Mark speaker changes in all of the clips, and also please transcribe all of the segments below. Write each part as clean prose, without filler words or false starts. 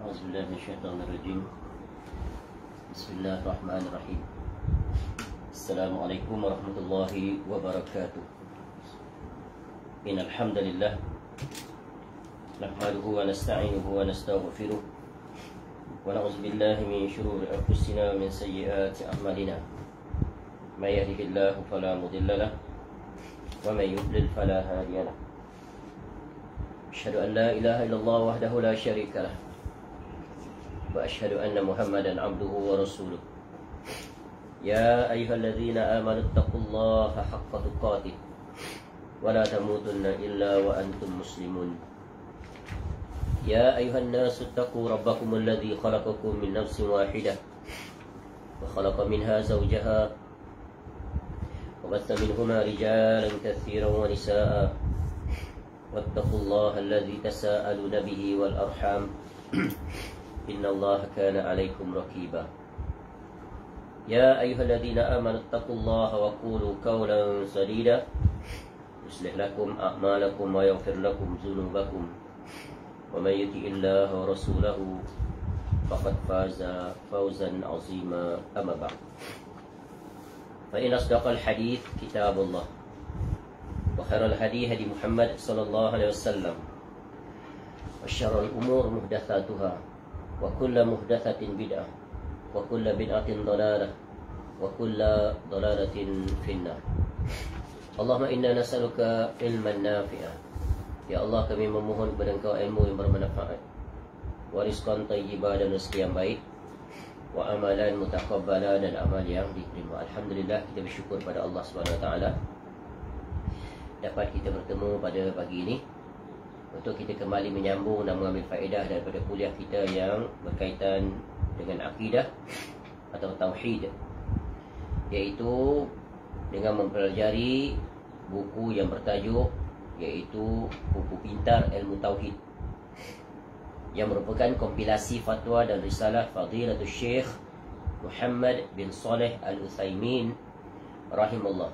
Speaker 1: أعوذ بالله من الشيطان الرجيم. بسم الله الرحمن الرحيم. السلام عليكم ورحمة الله وبركاته. إن الحمد لله نحمده ونستعينه ونستغفره ونعوذ بالله من شرور أنفسنا ومن سيئات أعمالنا. من يهده الله فلا مضل له ومن يضلل فلا هادي له. أشهد أن لا إله إلا الله وحده لا شريك له وأشهد أن محمدا عبده ورسوله. يا أيها الذين آمنوا اتقوا الله حق تقاته ولا تموتن إلا وأنتم مسلمون. يا أيها الناس اتقوا ربكم الذي خلقكم من نفس واحدة وخلق منها زوجها وبث منهما رجالا كثيرا ونساء واتقوا الله الذي تساءلون به والأرحام إن الله كان عليكم رقيبا. يا أيها الذين آمنوا اتقوا الله وقولوا قولا سديدا يصلح لكم أعمالكم ويغفر لكم ذنوبكم ومن يطع الله ورسوله فقد فاز فوزا عظيما. أما بعد فإن أصدق الحديث كتاب الله وخير الهدي هدي محمد صلى الله عليه وسلم وشر الأمور محدثاتها وكل محدثة بدعة وكل بدعة ضلالة وكل ضلالة في النار. اللهم إنا نسألك علما نافعا. Ya Allah, kami memohon kepada Engkau ilmu yang bermanfaat, wa rizqan tayyiban dan rezeki yang baik, wa amalan mutaqabbala dan amal yang diterima. Alhamdulillah, kita bersyukur pada Allah Subhanahu Wa Taala dapat kita bertemu pada pagi ini untuk kita kembali menyambung dan mengambil faedah daripada kuliah kita yang berkaitan dengan akidah atau tauhid, iaitu dengan mempelajari buku yang bertajuk iaitu Buku Pintar Ilmu Tauhid, yang merupakan kompilasi fatwa dan risalah Fadilatul Syekh Muhammad bin Saleh Al-Utsaimin rahimahullah,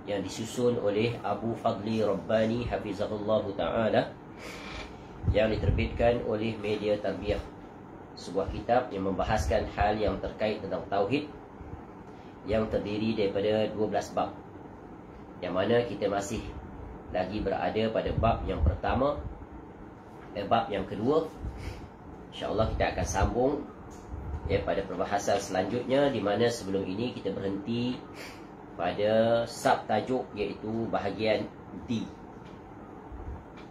Speaker 1: yang disusun oleh Abu Fadli Rabbani hafizahullah ta'ala, yang diterbitkan oleh Media Tarbiyah, sebuah kitab yang membahaskan hal yang terkait tentang tauhid, yang terdiri daripada 12 bab, yang mana kita masih lagi berada pada bab yang pertama, bab yang kedua. InsyaAllah kita akan sambung pada perbahasan selanjutnya, di mana sebelum ini kita berhenti pada subtajuk iaitu bahagian D,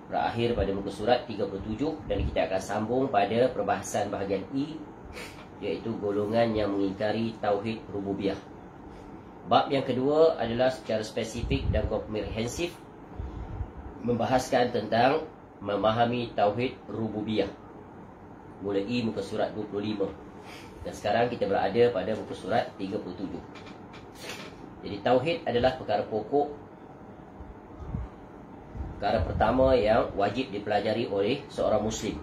Speaker 1: berakhir pada muka surat 37, dan kita akan sambung pada perbahasan bahagian E, iaitu golongan yang mengingkari tauhid rububiyah. Bab yang kedua adalah secara spesifik dan komprehensif membahaskan tentang memahami tauhid rububiyah, mulai muka surat 25, dan sekarang kita berada pada muka surat 37. Jadi tauhid adalah perkara pokok, perkara pertama yang wajib dipelajari oleh seorang muslim,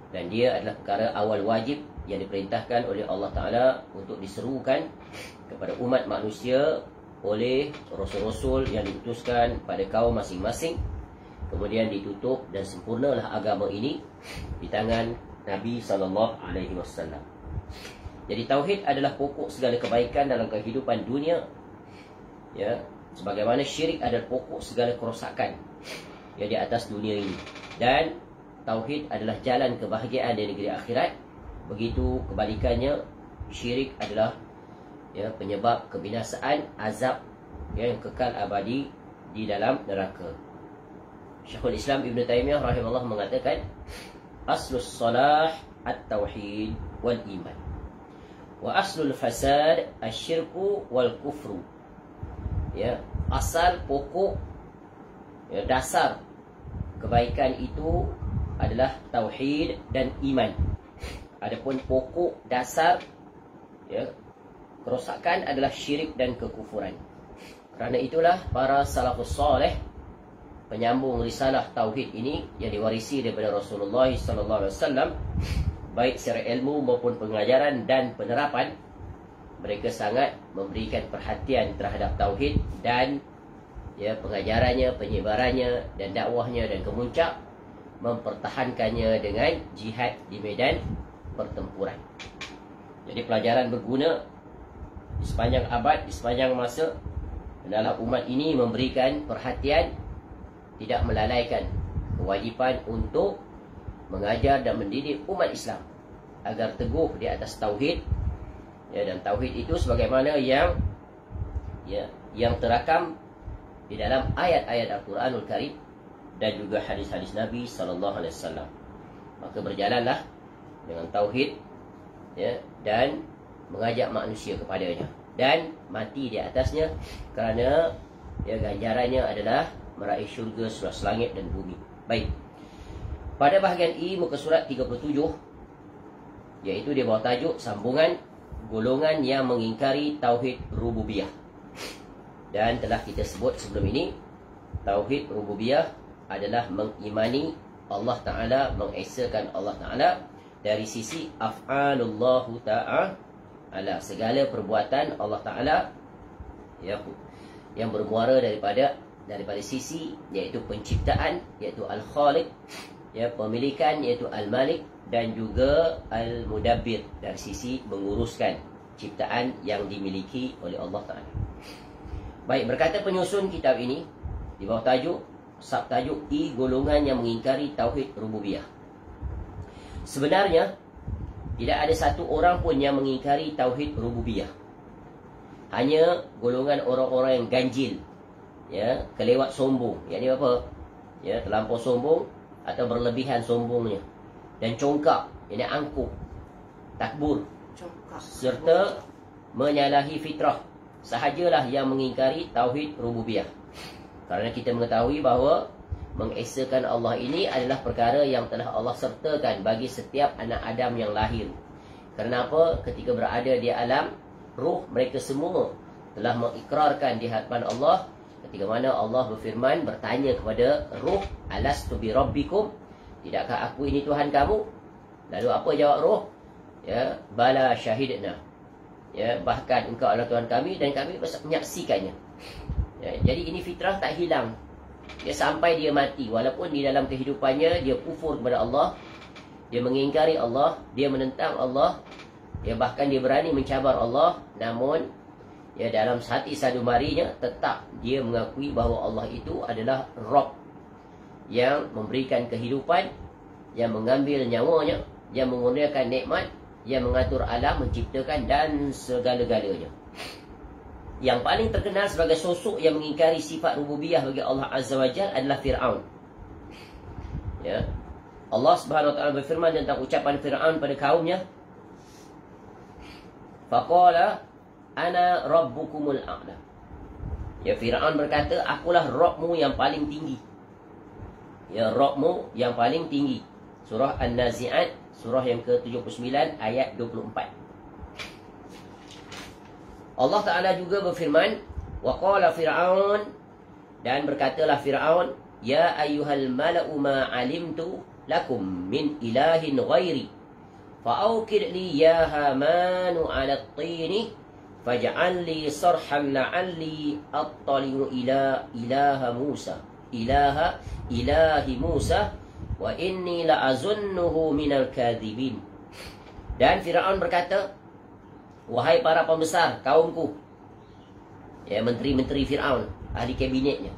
Speaker 1: dan dia adalah perkara awal wajib yang diperintahkan oleh Allah Ta'ala untuk diserukan kepada umat manusia oleh rasul-rasul yang diutuskan pada kaum masing-masing. Kemudian ditutup dan sempurnalah agama ini di tangan Nabi SAW. Jadi tauhid adalah pokok segala kebaikan dalam kehidupan dunia, ya, sebagaimana syirik adalah pokok segala kerosakan yang di atas dunia ini. Dan tauhid adalah jalan kebahagiaan di negeri akhirat. Begitu kebalikannya, syirik adalah penyebab kebinasaan, azab yang kekal abadi di dalam neraka. Syekhul Islam Ibn Taymiyah rahimahullah mengatakan, aslus salah at-tauhid wal iman, wa aslul fasad asyirku wal kufru. Asal pokok, dasar kebaikan itu adalah tauhid dan iman. Adapun pokok dasar kerosakan adalah syirik dan kekufuran. Kerana itulah para salafus saleh, penyambung risalah tauhid ini yang diwarisi daripada Rasulullah SAW, baik secara ilmu maupun pengajaran dan penerapan, mereka sangat memberikan perhatian terhadap tauhid dan pengajarannya, penyebarannya dan dakwahnya, dan kemuncak mempertahankannya dengan jihad di medan pertempuran. Jadi pelajaran berguna di sepanjang abad, di sepanjang masa adalah umat ini memberikan perhatian, tidak melalaikan kewajipan untuk mengajar dan mendidik umat Islam agar teguh di atas tauhid. Dan tauhid itu sebagaimana yang terakam di dalam ayat-ayat Al-Quranul Karim dan juga hadis-hadis Nabi SAW. Maka berjalanlah dengan tauhid, dan mengajak manusia kepadanya dan mati di atasnya, kerana ganjarannya adalah meraih syurga seluas langit dan bumi. Baik. Pada bahagian I muka surat 37, iaitu di bawah tajuk sambungan golongan yang mengingkari tauhid rububiyah. Dan telah kita sebut sebelum ini, tauhid rububiyah adalah mengimani Allah Ta'ala, mengesakan Allah Ta'ala dari sisi af'alullahu ta'ala, segala perbuatan Allah Ta'ala yang bermuara daripada sisi iaitu penciptaan, iaitu Al-Khaliq, pemilikan iaitu Al-Malik, dan juga Al-Mudabbir dari sisi menguruskan ciptaan yang dimiliki oleh Allah Ta'ala. Baik, berkata penyusun kitab ini di bawah tajuk, subtajuk I, golongan yang mengingkari tauhid rububiyah. Sebenarnya tidak ada satu orang pun yang mengingkari tauhid rububiyah. Hanya golongan orang-orang yang ganjil, kelewat sombong. Yang ni apa? Terlampau sombong atau berlebihan sombongnya, dan congkak, ini angkuh, takbur, serta menyalahi fitrah sahajalah yang mengingkari tauhid rububiyah. Kerana kita mengetahui bahawa mengesakan Allah ini adalah perkara yang telah Allah sertakan bagi setiap anak Adam yang lahir. Kenapa? Ketika berada di alam ruh, mereka semua telah mengikrarkan di hadapan Allah, ketika mana Allah berfirman, bertanya kepada ruh, alastu bi rabbikum, tidakkah aku ini Tuhan kamu? Lalu apa jawab ruh? Bala syahidna, bahkan engkau adalah Tuhan kami dan kami menyaksikannya. Jadi ini fitrah tak hilang. Sampai dia mati, walaupun di dalam kehidupannya dia kufur kepada Allah, dia mengingkari Allah, dia menentang Allah, bahkan dia berani mencabar Allah, namun dalam hati sadumarinya tetap dia mengakui bahawa Allah itu adalah Rabb yang memberikan kehidupan, yang mengambil nyawanya, yang mengurniakan nikmat, yang mengatur alam, menciptakan dan segala-galanya. Yang paling terkenal sebagai sosok yang mengingkari sifat rububiyah bagi Allah Azza wa Jalla adalah Fir'aun. Allah Subhanahu wa ta'ala berfirman tentang ucapan Fir'aun pada kaumnya, faqala ana rabbukumul a'la. Fir'aun berkata, akulah Rabbmu yang paling tinggi. Rabbmu yang paling tinggi. Surah An-Nazi'at, surah yang ke-79 ayat 24. Allah Ta'ala juga berfirman, wa qala Fir'aun, dan berkatalah Fir'aun, ya ayyuhal mala'u ma alimtu lakum min ilahin ghairi fa'awkid li ya hamanu ala at-tini faj'al li sarhan la'alli attali'u ila ilahi Musa wa inni la'azunnuhu minal kadhibin. Dan Fir'aun berkata, wahai para pembesar kaumku, menteri-menteri Fir'aun, ahli kabinetnya,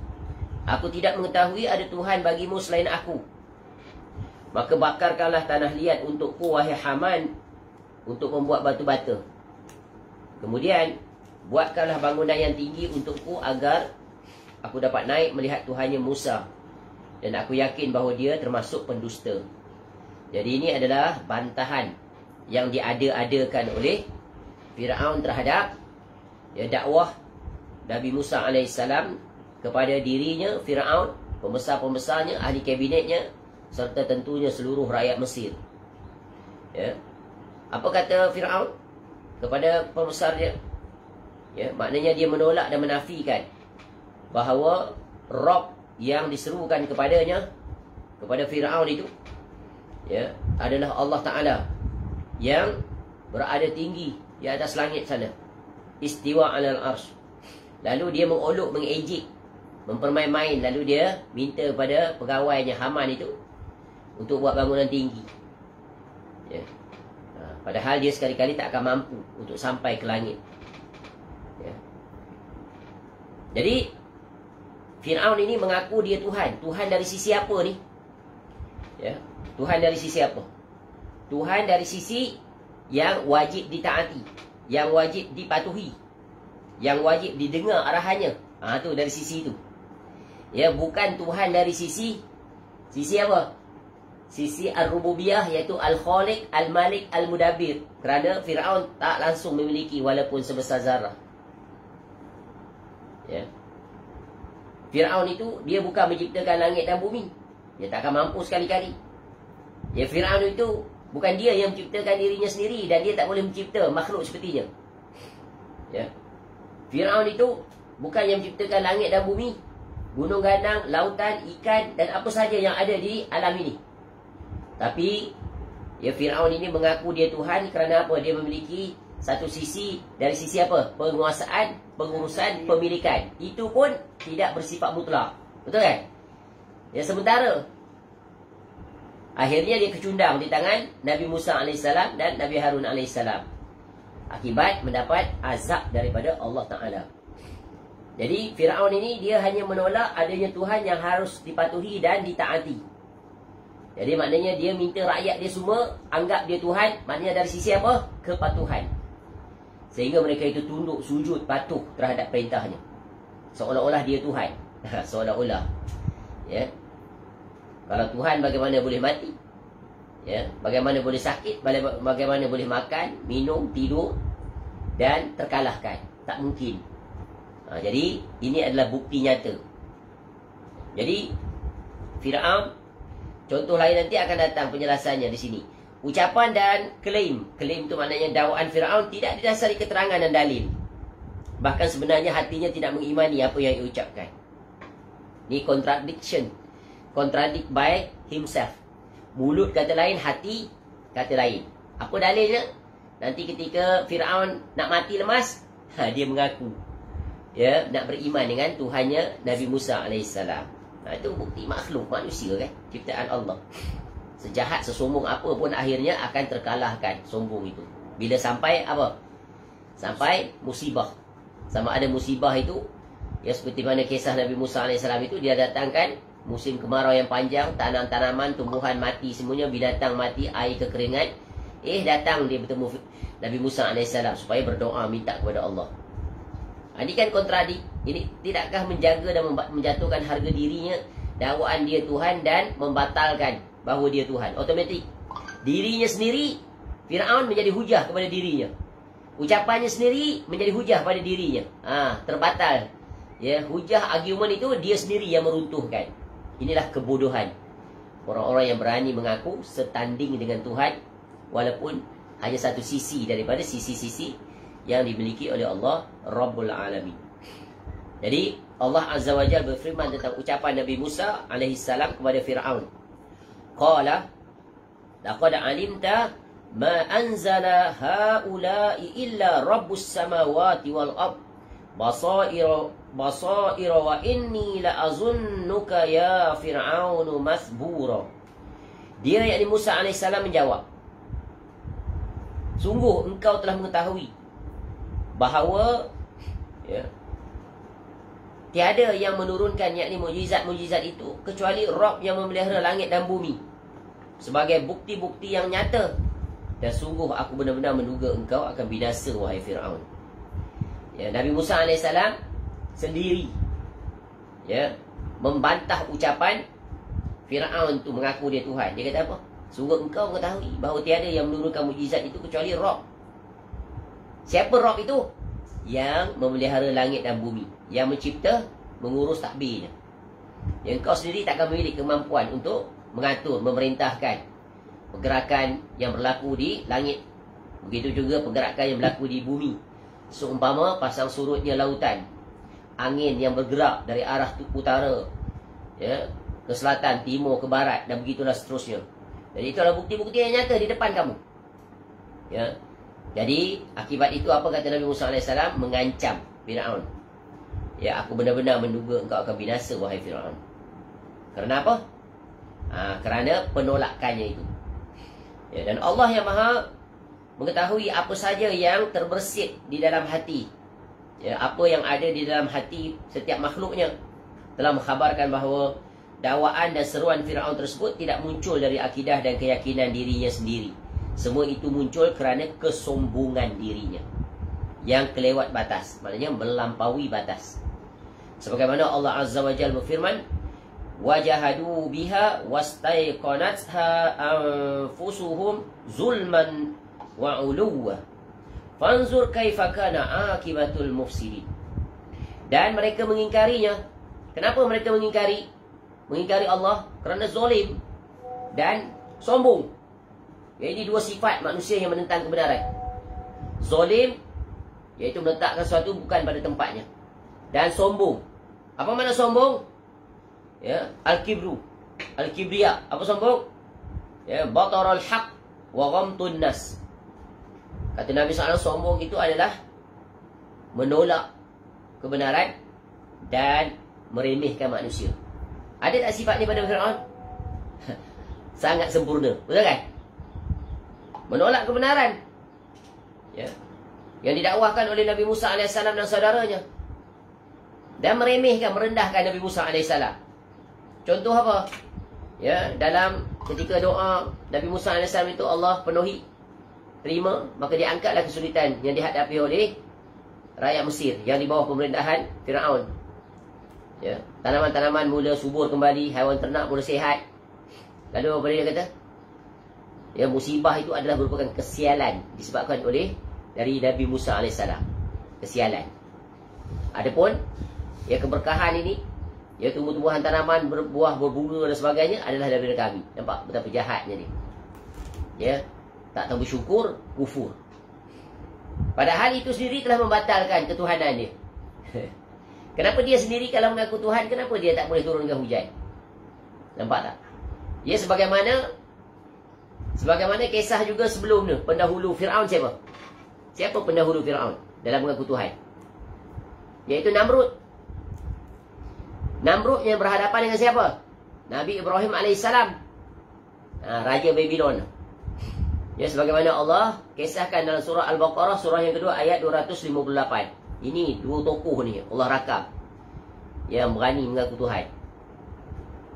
Speaker 1: aku tidak mengetahui ada Tuhan bagimu selain aku. Maka bakarkanlah tanah liat untukku, wahai Haman, untuk membuat batu bata. Kemudian buatkanlah bangunan yang tinggi untukku agar aku dapat naik melihat Tuhannya Musa. Dan aku yakin bahawa dia termasuk pendusta. Jadi ini adalah bantahan yang diada-adakan oleh Fir'aun terhadap dakwah Nabi Musa AS kepada dirinya, Fir'aun, pembesar-pembesarnya, ahli kabinetnya, serta tentunya seluruh rakyat Mesir. Apa kata Fir'aun kepada pembesar dia? Maknanya dia menolak dan menafikan bahawa Rabb yang diserukan kepadanya, kepada Fir'aun itu, adalah Allah Ta'ala yang berada tinggi di atas langit sana, istiwa alal arsh. Lalu dia mengolok, mengejek, mempermain-main. Lalu dia minta pada pegawainya Haman itu untuk buat bangunan tinggi. Ya. Padahal dia sekali-kali tak akan mampu untuk sampai ke langit. Ya. Jadi Fir'aun ini mengaku dia Tuhan. Tuhan dari sisi apa ni? Ya. Tuhan dari sisi apa? Tuhan dari sisi yang wajib ditaati, yang wajib dipatuhi, yang wajib didengar arahannya. Tu dari sisi itu. Ya, bukan Tuhan dari sisi apa? Sisi Ar-Rububiyah, iaitu Al-Khaliq, Al-Malik, Al-Mudabbir. Kerana Fir'aun tak langsung memiliki walaupun sebesar zarah. Ya. Fir'aun itu dia bukan menciptakan langit dan bumi. Dia tak akan mampu sekali-kali. Ya, Fir'aun itu bukan dia yang menciptakan dirinya sendiri, dan dia tak boleh mencipta makhluk sepertinya. Ya. Fir'aun itu bukan yang menciptakan langit dan bumi, gunung ganang, lautan, ikan dan apa saja yang ada di alam ini. Tapi ya, Fir'aun ini mengaku dia Tuhan kerana apa? Dia memiliki satu sisi, dari sisi apa? Penguasaan, pengurusan, pemilikan. Itu pun tidak bersifat mutlak. Betul kan? Ya, sementara akhirnya dia kecundang di tangan Nabi Musa AS dan Nabi Harun AS, akibat mendapat azab daripada Allah Ta'ala. Jadi Fir'aun ini dia hanya menolak adanya Tuhan yang harus dipatuhi dan ditaati. Jadi maknanya dia minta rakyat dia semua anggap dia Tuhan. Maknanya dari sisi apa? Kepatuhan. Sehingga mereka itu tunduk, sujud, patuh terhadap perintahnya, seolah-olah dia Tuhan. Seolah-olah. Ya. Kalau Tuhan, bagaimana boleh mati? Ya. Bagaimana boleh sakit? Bagaimana boleh makan, minum, tidur dan terkalahkan? Tak mungkin. Jadi ini adalah bukti nyata. Jadi Fir'aun, contoh lain nanti akan datang penjelasannya di sini. Ucapan dan klaim. Klaim itu maknanya dakwaan Fir'aun tidak didasari keterangan dan dalil. Bahkan sebenarnya hatinya tidak mengimani apa yang ia ucapkan. Ini contradiction. Contradict by himself. Mulut kata lain, hati kata lain. Apa dalilnya? Nanti ketika Fir'aun nak mati lemas, dia mengaku, ya, nak beriman dengan Tuhannya Nabi Musa AS. Itu bukti makhluk manusia kan, ciptaan Allah. Sejahat, sesombong apa pun akhirnya akan terkalahkan sombong itu. Bila sampai apa? Sampai musibah. Sama ada musibah itu, ya, seperti mana kisah Nabi Musa AS itu, dia datangkan musim kemarau yang panjang, tanam-tanaman, tumbuhan mati semuanya, binatang mati, air kekeringan. Datang dia bertemu Nabi Musa AS supaya berdoa minta kepada Allah. Ini kan kontradik. Ini tidakkah menjaga dan menjatuhkan harga dirinya, dakwaan dia Tuhan, dan membatalkan bahawa dia Tuhan? Otomatik dirinya sendiri, Fir'aun menjadi hujah kepada dirinya. Ucapannya sendiri menjadi hujah pada dirinya. Terbatal. Ya, hujah argumen itu dia sendiri yang meruntuhkan. Inilah kebodohan orang-orang yang berani mengaku setanding dengan Tuhan, walaupun hanya satu sisi daripada sisi-sisi yang dimiliki oleh Allah Rabbul Alamin. Jadi Allah Azza wa Jalla berfirman tentang ucapan Nabi Musa alaihissalam kepada Fir'aun. Qala laqad alimta ma anzala haula'i illa rabbus samawati wal ard basaira wa inni la azunnuka ya Fir'aunu masbura. Dia, yakni Musa alaihissalam, menjawab, sungguh engkau telah mengetahui bahawa, ya, tiada yang menurunkan, yakni mukjizat-mukjizat itu, kecuali Rabb yang memelihara langit dan bumi sebagai bukti-bukti yang nyata. Dan sungguh aku benar-benar menduga engkau akan binasa, wahai Fir'aun. Ya, Nabi Musa AS sendiri, ya, membantah ucapan Fir'aun tu mengaku dia Tuhan. Dia kata apa? Sungguh engkau mengetahui bahawa tiada yang menurunkan mukjizat itu kecuali Rabb. Siapa Rabb itu? Yang memelihara langit dan bumi, yang mencipta, mengurus takbirnya. Yang kau sendiri takkan memiliki kemampuan untuk mengatur, memerintahkan pergerakan yang berlaku di langit. Begitu juga pergerakan yang berlaku di bumi. Seumpama pasang surutnya lautan, angin yang bergerak dari arah utara, ya, ke selatan, timur, ke barat, dan begitulah seterusnya. Jadi itulah bukti-bukti yang nyata di depan kamu. Ya. Jadi akibat itu apa kata Nabi Musa AS? Mengancam Fir'aun. Ya, aku benar-benar menduga engkau akan binasa, wahai Fir'aun. Kerana apa? Kerana penolakannya itu. Ya, dan Allah yang maha mengetahui apa saja yang terbersit di dalam hati. Ya, apa yang ada di dalam hati setiap makhluknya. Telah mengkhabarkan bahawa dakwaan dan seruan Firaun tersebut tidak muncul dari akidah dan keyakinan dirinya sendiri. Semua itu muncul kerana kesombongan dirinya yang kelewat batas, maknanya melampaui batas. Sebagaimana Allah Azza wa Jalla berfirman, wajahadu biha wastaiqanatha anfusuhum zulman wa uluwa fanzur kaifa kana akibatul mufsidin. Dan mereka mengingkarinya. Kenapa mereka mengingkari? Mengingkari Allah kerana zalim dan sombong. Ini dua sifat manusia yang menentang kebenaran. Zalim, iaitu meletakkan sesuatu bukan pada tempatnya, dan sombong. Apa makna sombong? Ya, al-kibru, al-kibriya. Apa sombong? Ya, bataral haq wa ghamtun nas. Kata Nabi SAW, sombong itu adalah menolak kebenaran dan meremehkan manusia. Ada tak sifat ni pada Firaun? Sangat sempurna, betul kan? Menolak kebenaran, ya, yang didakwahkan oleh Nabi Musa AS dan saudaranya, dan meremehkan, merendahkan Nabi Musa AS. Contoh apa? Ya, dalam ketika doa Nabi Musa AS itu Allah penuhi, terima, maka diangkatlah kesulitan yang dihadapi oleh rakyat Mesir yang di bawah pemerintahan Firaun. Ya, tanaman-tanaman mula subur kembali, haiwan ternak mula sihat. Lalu apa dia kata? Ya, musibah itu adalah merupakan kesialan disebabkan oleh dari Nabi Musa AS. Kesialan. Adapun ya, keberkahan ini, ya, tumbuh-tumbuhan tanaman berbuah, berbunga dan sebagainya adalah daripada kami. Nampak betapa jahatnya ni. Ya, tak tahu bersyukur, kufur. Padahal itu sendiri telah membatalkan ketuhanan dia. Kenapa dia sendiri kalau mengaku Tuhan, kenapa dia tak boleh turunkan hujan? Nampak tak? Ya, sebagaimana kisah juga sebelum ni, pendahulu Firaun siapa? Siapa pendahulu Firaun dalam mengaku Tuhan? Iaitu Namrud. Namrud yang berhadapan dengan siapa? Nabi Ibrahim AS, Raja Babylon. Ya, sebagaimana Allah kisahkan dalam surah Al-Baqarah, surah yang kedua, ayat 258. Ini dua tokoh ni Allah rakam yang berani mengaku Tuhan.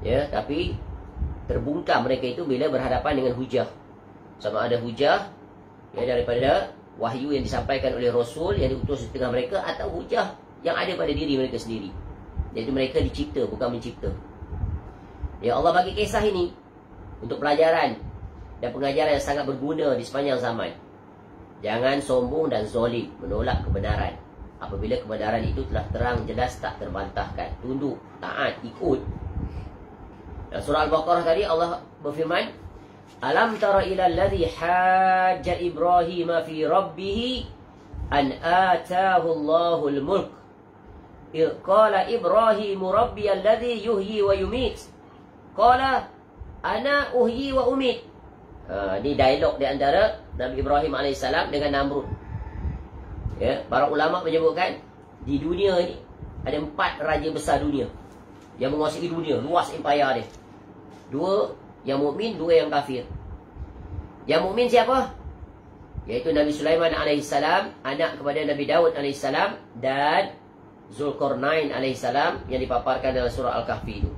Speaker 1: Ya, tapi terbungkam mereka itu bila berhadapan dengan hujah. Sama ada hujah ya daripada wahyu yang disampaikan oleh Rasul yang diutus di tengah mereka, atau hujah yang ada pada diri mereka sendiri. Jadi mereka dicipta, bukan mencipta. Ya, Allah bagi kisah ini untuk pelajaran dan pengajaran yang sangat berguna di sepanjang zaman. Jangan sombong dan zalim, menolak kebenaran. Apabila kebenaran itu telah terang jelas, tak terbantahkan, tunduk, taat, ikut. Dalam surah Al-Baqarah tadi Allah berfirman, alam tara ila alladhi hajja Ibrahim fi rabbih an atahu Allahul mulk idh qala Ibrahim rabbi alladhi yuhyi wa yumit qala ana uhyi wa umit. Ini dialog di antara Nabi Ibrahim AS dengan Namrud. Ya, para ulama menyebutkan di dunia ini ada 4 raja besar dunia yang menguasai dunia, luas empire dia. 2 yang mukmin, 2 yang kafir. Yang mukmin siapa? Yaitu Nabi Sulaiman AS, anak kepada Nabi Daud AS, dan Zulkarnain AS yang dipaparkan dalam surah Al-Kahfi itu.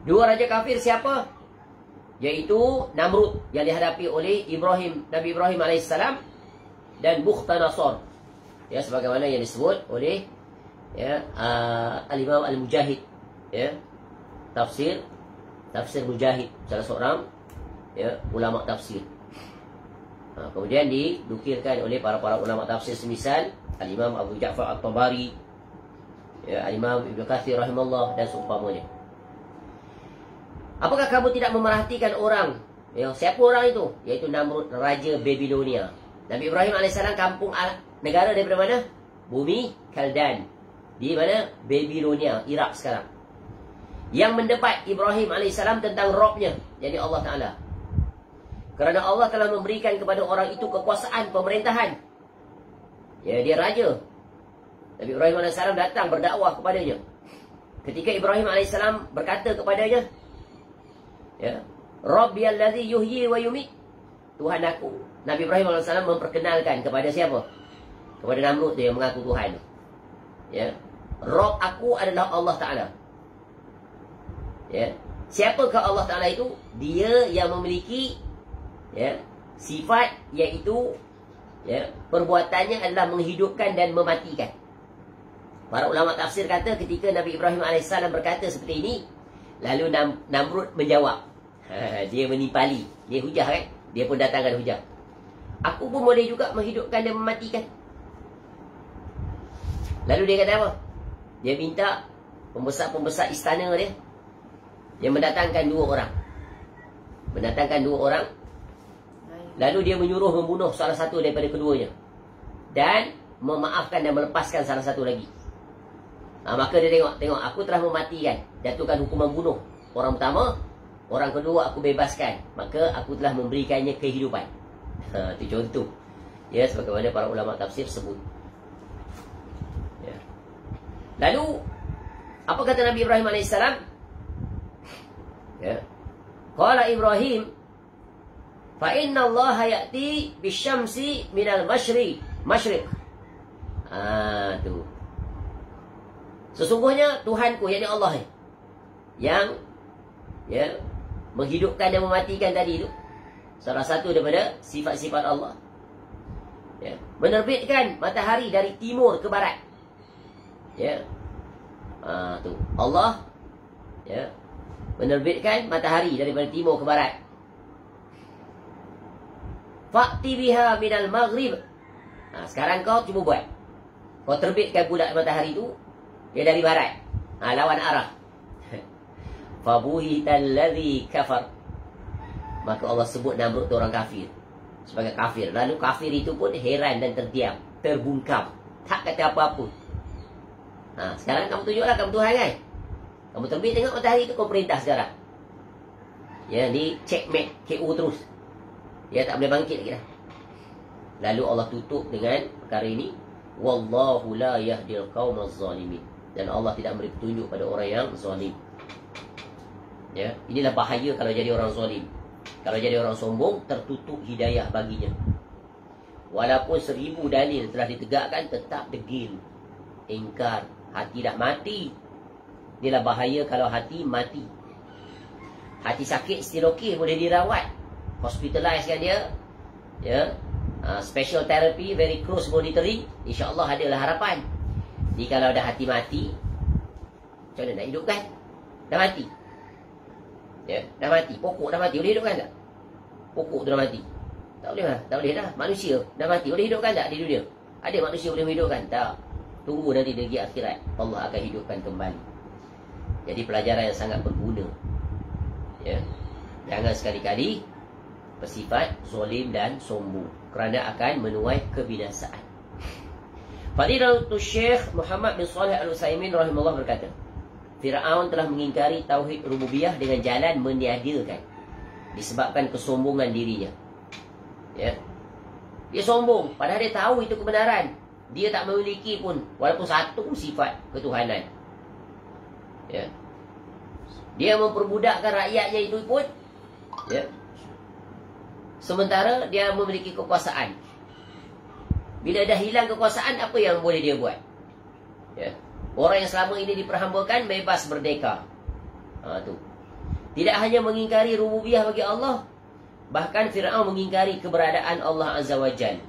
Speaker 1: 2 raja kafir siapa? Yaitu Namrud yang dihadapi oleh Nabi Ibrahim AS, dan Bukhtanasar, ya, sebagaimana yang disebut oleh ya Al-Imam Al-Mujahid, ya, tafsir Mujahid, salah seorang ya ulama tafsir. Kemudian dinukilkan oleh para ulama tafsir semisal Al-Imam Abu Ja'far At-Tabari, ya, Al-Imam Ibnu Katsir rahimahullah dan seumpamanya. Apakah kamu tidak memerhatikan orang? Ya, siapa orang itu? Yaitu Namrud, raja Babilonia. Nabi Ibrahim AS kampung negara daripada mana? Bumi Kaldan. Di mana? Babilonia, Iraq sekarang. Yang mendebat Ibrahim AS tentang Rabbnya, jadi Allah Ta'ala. Kerana Allah telah memberikan kepada orang itu kekuasaan pemerintahan. Ya, dia raja. Nabi Ibrahim AS datang berdakwah kepadanya. Ketika Ibrahim AS berkata kepadanya,
Speaker 2: Ya. Rabbiyalladzi yuhyi wa yumit. Tuhan aku. Nabi Ibrahim AS memperkenalkan kepada siapa? Kepada Namrud tu yang mengaku Tuhan tu. Ya. Rabb aku adalah Allah Ta'ala. Ya. Siapakah Allah Ta'ala itu? Dia yang memiliki ya, sifat iaitu ya, perbuatannya adalah menghidupkan dan mematikan. Para ulama tafsir kata ketika Nabi Ibrahim AS berkata seperti ini, lalu Namrud menjawab. Dia menipali. Dia hujah kan? Dia pun datangkan hujah. Aku pun boleh juga menghidupkan dan mematikan. Lalu dia kata apa? Dia minta pembesar-pembesar istana dia yang mendatangkan 2 orang. Mendatangkan 2 orang. Lalu dia menyuruh membunuh salah satu daripada keduanya. Dan memaafkan dan melepaskan salah satu lagi. Maka dia tengok aku telah mematikan, jatuhkan hukuman bunuh orang pertama, orang kedua aku bebaskan, maka aku telah memberikannya kehidupan. Itu contoh. Ya, sebagaimana para ulama tafsir sebut. Ya. Lalu apa kata Nabi Ibrahim AS? Ya. Qala Ibrahim, fa inna Allah ya'ti bisyamsi minal masyriq. Tu. Sesungguhnya Tuhanku, yakni Allah yang ya, menghidupkan dan mematikan tadi itu, salah satu daripada sifat-sifat Allah. Ya, menerbitkan matahari dari timur ke barat. Ya. Tu. Allah ya, menerbitkan matahari daripada timur ke barat. Fa'ti biha minal maghrib. Sekarang kau cuba buat. Kau terbitkan bulat matahari tu dia dari barat. Lawan arah. Fabuhital ladzi kafar. Maka Allah sebut Namrud tu orang kafir, sebagai kafir. Lalu kafir itu pun heran dan terdiam, terbungkam, tak kata apa-apa. Sekarang kamu tunjuklah kamu Tuhan kan. Kamu terbit tengok matahari tu, kau perintah sekarang. Ya, ni checkmate KO terus. Dia tak boleh bangkit lagi dah. Lalu Allah tutup dengan perkara ini, wallahu la yahdil qaumaz zalimin. Dan Allah tidak memberi petunjuk pada orang yang zalim. Ya, inilah bahaya kalau jadi orang zalim. Kalau jadi orang sombong, tertutup hidayah baginya. Walaupun 1000 dalil telah ditegakkan, tetap degil, ingkar, hati dah mati. Inilah bahaya kalau hati mati. Hati sakit still okey, boleh dirawat, hospitalize kan dia. Ya, special therapy, very close monitoring, insya-Allah adalah harapan. Jadi kalau dah hati mati, macam mana nak hidupkan? Dah mati. Ya, dah mati. Pokok dah mati, boleh hidupkan tak? Pokok tu dah mati. Tak boleh lah, tak boleh dah. Manusia dah mati, boleh hidupkan tak di dunia? Ada manusia boleh menghidupkan? Tak. Tunggu nanti di negeri akhirat, Allah akan hidupkan kembali. Jadi pelajaran yang sangat berguna. Ya. Jangan sekali-kali bersifat zalim dan sombong, kerana akan menuai kebinasaan. Fadilatul Syekh Muhammad bin Shalih Al-Utsaimin rahimahullah berkata, Fir'aun telah mengingkari tauhid rububiyah dengan jalan meniadakan, disebabkan kesombongan dirinya. Ya. Dia sombong padahal dia tahu itu kebenaran. Dia tak memiliki pun walaupun satu sifat ketuhanan. Ya. Dia memperbudakkan rakyatnya itu pun, ya, sementara dia memiliki kekuasaan. Bila dah hilang kekuasaan, apa yang boleh dia buat? Ya. Orang yang selama ini diperhambakan bebas merdeka. Tu. Tidak hanya mengingkari rububiyah bagi Allah, bahkan Fir'aun mengingkari keberadaan Allah Azza wa Jalla.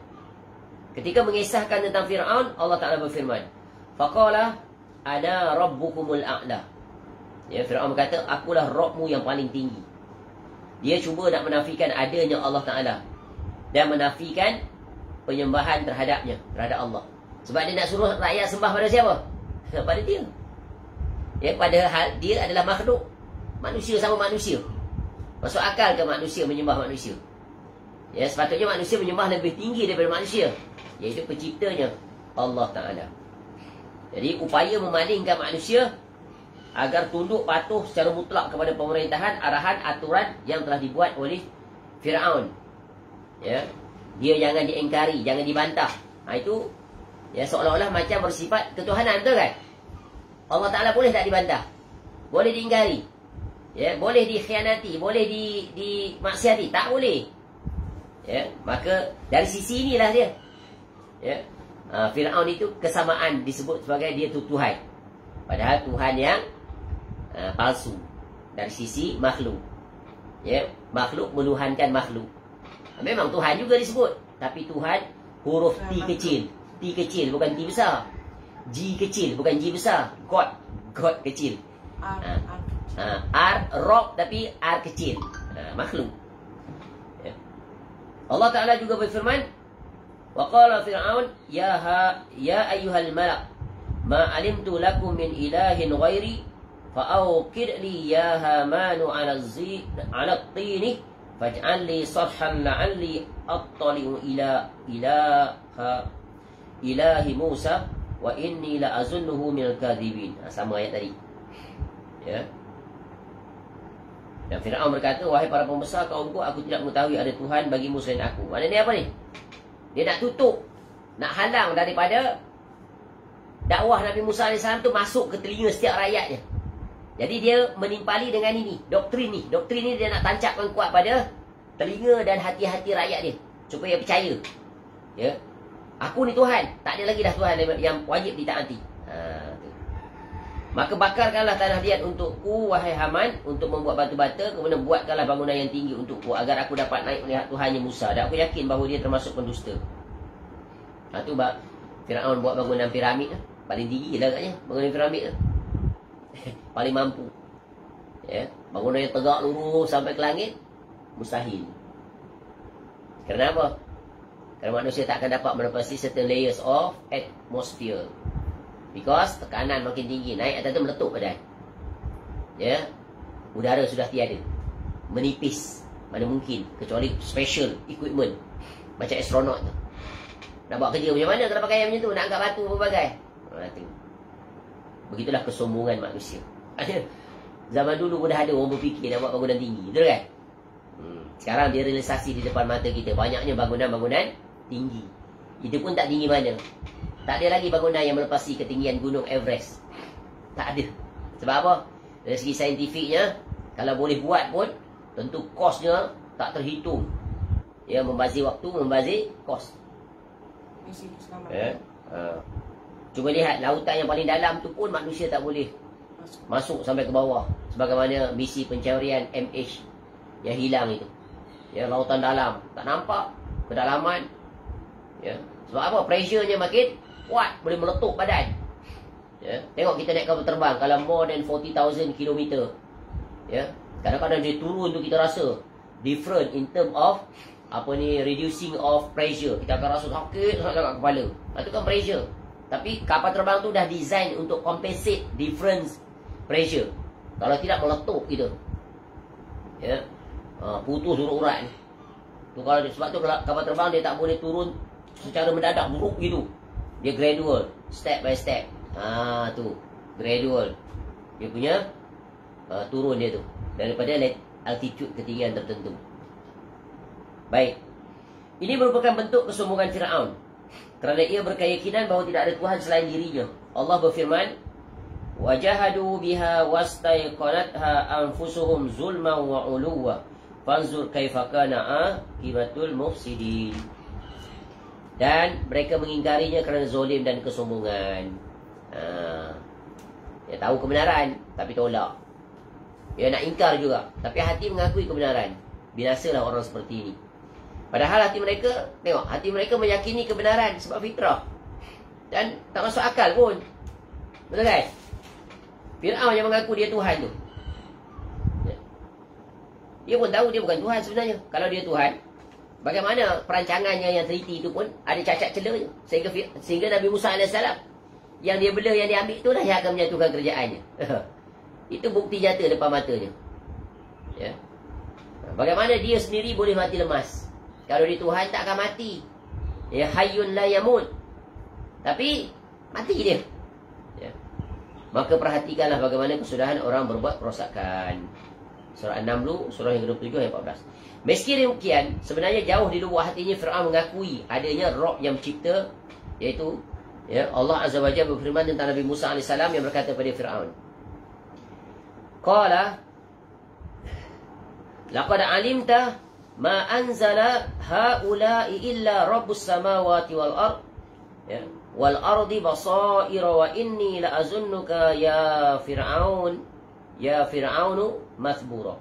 Speaker 2: Ketika mengisahkan tentang Fir'aun, Allah Ta'ala berfirman, faqala ana rabbukumul a'la. Ya, Fir'aun berkata, akulah Rabbmu yang paling tinggi. Dia cuba nak menafikan adanya Allah Ta'ala dan menafikan penyembahan terhadapnya, terhadap Allah. Sebab dia nak suruh rakyat sembah pada siapa? Pada dia. Ya, padahal dia adalah makhluk. Manusia sama manusia. Masuk akal ke manusia menyembah manusia? Ya, sepatutnya manusia menyembah lebih tinggi daripada manusia, iaitu penciptanya, Allah Ta'ala. Jadi upaya memalingkan manusia agar tunduk patuh secara mutlak kepada pemerintahan, arahan, aturan yang telah dibuat oleh Fir'aun. Ya, dia jangan diingkari, jangan dibantah. Itu ya, seolah-olah macam bersifat ketuhanan, betul kan? Allah Ta'ala boleh tak dibantah? Boleh diingkari. Ya, boleh dikhianati, boleh dimaksiati, tak boleh. Ya, maka dari sisi inilah dia. Ya. Firaun itu kesamaan disebut sebagai dia tu Tuhan. Padahal Tuhan yang palsu dari sisi makhluk. Ya, makhluk menuhankan makhluk. Memang Tuhan juga disebut, tapi Tuhan huruf T kecil. T kecil bukan T besar. G kecil bukan G besar. God kecil. R Rob tapi R kecil. Makhluk. Ya. Allah Ta'ala juga berfirman, wa qala fir'aun ya ayyuhal malak ma alimtu lakum min ilahin ghairi fa'awqid li ya hamanu 'ala at-tini faj'al li sarhan la'alli attali'u ila ilahi Musa wa inni la azunnuhu minal kadhibin. Sama ayat tadi. Ya. Dan Firaun berkata, wahai para pembesar kaumku, aku tidak mengetahui ada Tuhan bagimu selain aku. Maknanya apa ni? Dia nak tutup, nak halang daripada dakwah Nabi Musa AS tu masuk ke telinga setiap rakyatnya. Jadi dia menimpali dengan ini, doktrin ni. Doktrin ni dia nak tancapkan kuat pada telinga dan hati-hati rakyat dia, supaya percaya. Ya, aku ni Tuhan, tak ada lagi dah Tuhan yang wajib ditaati. Maka bakarkanlah tanah liat untukku, wahai Haman, untuk membuat batu bata. Kemudian buatkanlah bangunan yang tinggi untukku, agar aku dapat naik melihat Tuhannya Musa. Dan aku yakin bahawa dia termasuk pendusta. Itu Firaun buat bangunan piramid. Paling tinggi lah agaknya bangunan piramid tu. Paling mampu. Ya, bangunan yang tegak lurus sampai ke langit, mustahil. Kerana apa? Kerana manusia tak akan dapat menepasi certain layers of atmosphere. Because tekanan makin tinggi, naik atas tu meletup badan. Ya, udara sudah tiada, menipis, mana mungkin, kecuali special equipment macam astronot tu. Nak buat kerja macam mana kalau pakai yang macam tu, nak angkat batu berbagai. Begitulah kesombongan manusia. Zaman dulu pun dah ada orang berfikir nak buat bangunan tinggi, betul kan? Sekarang dia realisasi di depan mata kita, banyaknya bangunan-bangunan tinggi. Itu pun tak tinggi mana. Tak ada lagi bangunan yang melepasi ketinggian gunung Everest. Tak ada. Sebab apa? Dari segi saintifiknya, kalau boleh buat pun, tentu kosnya tak terhitung. Ya, membazir waktu, membazir kos. Ya. Cuba lihat, lautan yang paling dalam tu pun manusia tak boleh masuk sampai ke bawah. Sebagaimana misi pencarian MH yang hilang itu. Ya, lautan dalam, tak nampak kedalaman. Ya. Sebab apa? Pressure-nya makin kuat, boleh meletup badan. Ya, tengok kita naik kapal terbang, kalau more than 40,000 km. Ya, kadang-kadang dia turun tu kita rasa different in term of reducing of pressure. Kita akan rasa sakit sangat kat kepala. Itu kan pressure. Tapi kapal terbang tu dah design untuk compensate difference pressure. Kalau tidak meletup gitu. Ya. Putus urat-urat ni. Tu kalau sebab tu kapal terbang dia tak boleh turun secara mendadak buruk gitu. Dia gradual, step by step. Tu gradual. Dia punya turun dia tu daripada altitude ketinggian tertentu. Baik. Ini merupakan bentuk kesombongan Firaun. Kerana ia berkeyakinan bahawa tidak ada Tuhan selain dirinya. Allah berfirman, "Wajahadu biha wastaiqanatha anfusuhum zulman wa 'uluwa. Fanzur kaifa kana aqibatul mufsidin." Dan mereka mengingkarinya kerana zolim dan kesombongan. Dia tahu kebenaran tapi tolak. Dia nak ingkar juga, tapi hati mengakui kebenaran. Binasalah orang seperti ini. Padahal hati mereka, tengok, hati mereka meyakini kebenaran sebab fitrah. Dan tak masuk akal pun. Betul kan? Firaun yang mengaku dia Tuhan tu, dia pun tahu dia bukan Tuhan sebenarnya. Kalau dia Tuhan, bagaimana perancangannya yang teliti itu pun ada cacat celahnya. Sehingga Nabi Musa AS, yang dia bela, yang dia ambil itulah yang akan menyatukan kerjaannya. Itu bukti nyata depan matanya. Ya. Bagaimana dia sendiri boleh mati lemas? Kalau dia Tuhan tak akan mati. Ya, hayyun la yamut. Tapi mati dia. Ya. Maka perhatikanlah bagaimana kesudahan orang berbuat perosakan. Surah An-Naml, surah yang ke-27 ayat 14. Meski demikian, sebenarnya jauh di lubuk hatinya Firaun mengakui adanya Rabb yang mencipta, iaitu ya, Allah Azza wa Jalla berfirman tentang Nabi Musa AS yang berkata kepada Firaun, Qala Laqad alimta ma anzala haula'i illa rabbus samawati wal ard, ya, wal ardi basaira wa inni la azunnuka ya fir'aunu mathbura.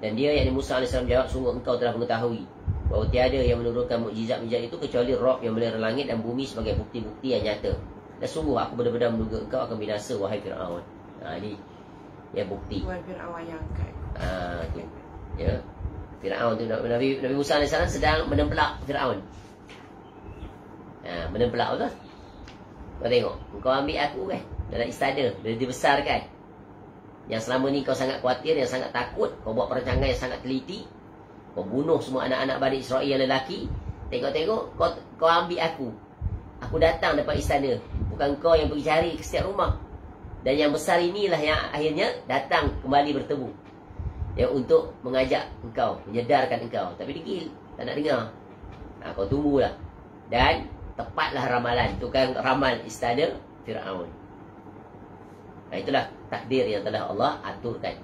Speaker 2: Dan dia, yakni Musa AS, jawab, sungguh engkau telah mengetahui bahawa tiada yang menurunkan mukjizat-mukjizat itu kecuali Rabb yang melihara langit dan bumi sebagai bukti-bukti yang nyata. Dan sungguh aku benar-benar menduga engkau akan binasa, wahai Fir'aun. Ini ya bukti.
Speaker 3: Wahai Fir'aun yang kait.
Speaker 2: Tu. Ya. Fir'aun tu, Nabi Musa AS sedang menempelak Fir'aun. Menempelak betul. Kau tengok, kau ambil aku kan dalam istana, dia dibesarkan. Yang selama ni kau sangat khawatir, yang sangat takut, kau buat perancangan yang sangat teliti, kau bunuh semua anak-anak Bani Israel yang lelaki. Tengok-tengok, kau ambil aku. Aku datang depan istana, bukan kau yang pergi cari ke setiap rumah. Dan yang besar inilah yang akhirnya datang kembali bertemu, ya, untuk mengajak engkau, menyedarkan engkau. Tapi degil, tak nak dengar. Kau tunggulah. Dan tepatlah ramalan, itu kan ramal istana Fir'aun. Itulah takdir yang telah Allah aturkan,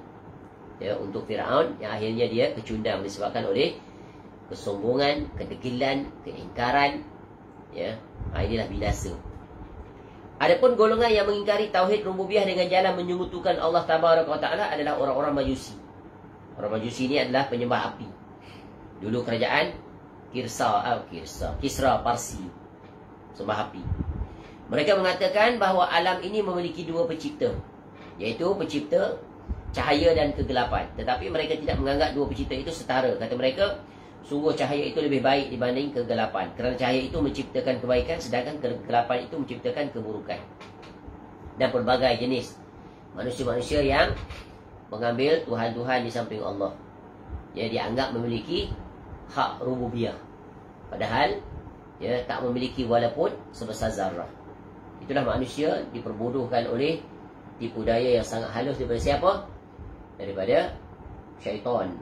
Speaker 2: ya, untuk Fir'aun, yang akhirnya dia kecundang disebabkan oleh kesombongan, kedegilan, keingkaran, ya. Inilah binasa. Adapun golongan yang mengingkari tauhid rububiyah dengan jalan menyekutukan Allah Tabaraka wa Taala adalah orang-orang Majusi. Orang Majusi ini adalah penyembah api. Dulu kerajaan Kisra Parsi sembah api. Mereka mengatakan bahawa alam ini memiliki dua pencipta, iaitu pencipta cahaya dan kegelapan. Tetapi mereka tidak menganggap dua pencipta itu setara. Kata mereka, sungguh cahaya itu lebih baik dibanding kegelapan, kerana cahaya itu menciptakan kebaikan, sedangkan kegelapan itu menciptakan keburukan. Dan pelbagai jenis manusia-manusia yang mengambil Tuhan-Tuhan di samping Allah, ya, dianggap memiliki hak rububiyah, padahal, ya, tak memiliki walaupun sebesar zarah. Itulah manusia diperbodohkan oleh tipu daya yang sangat halus daripada siapa? Daripada syaitan,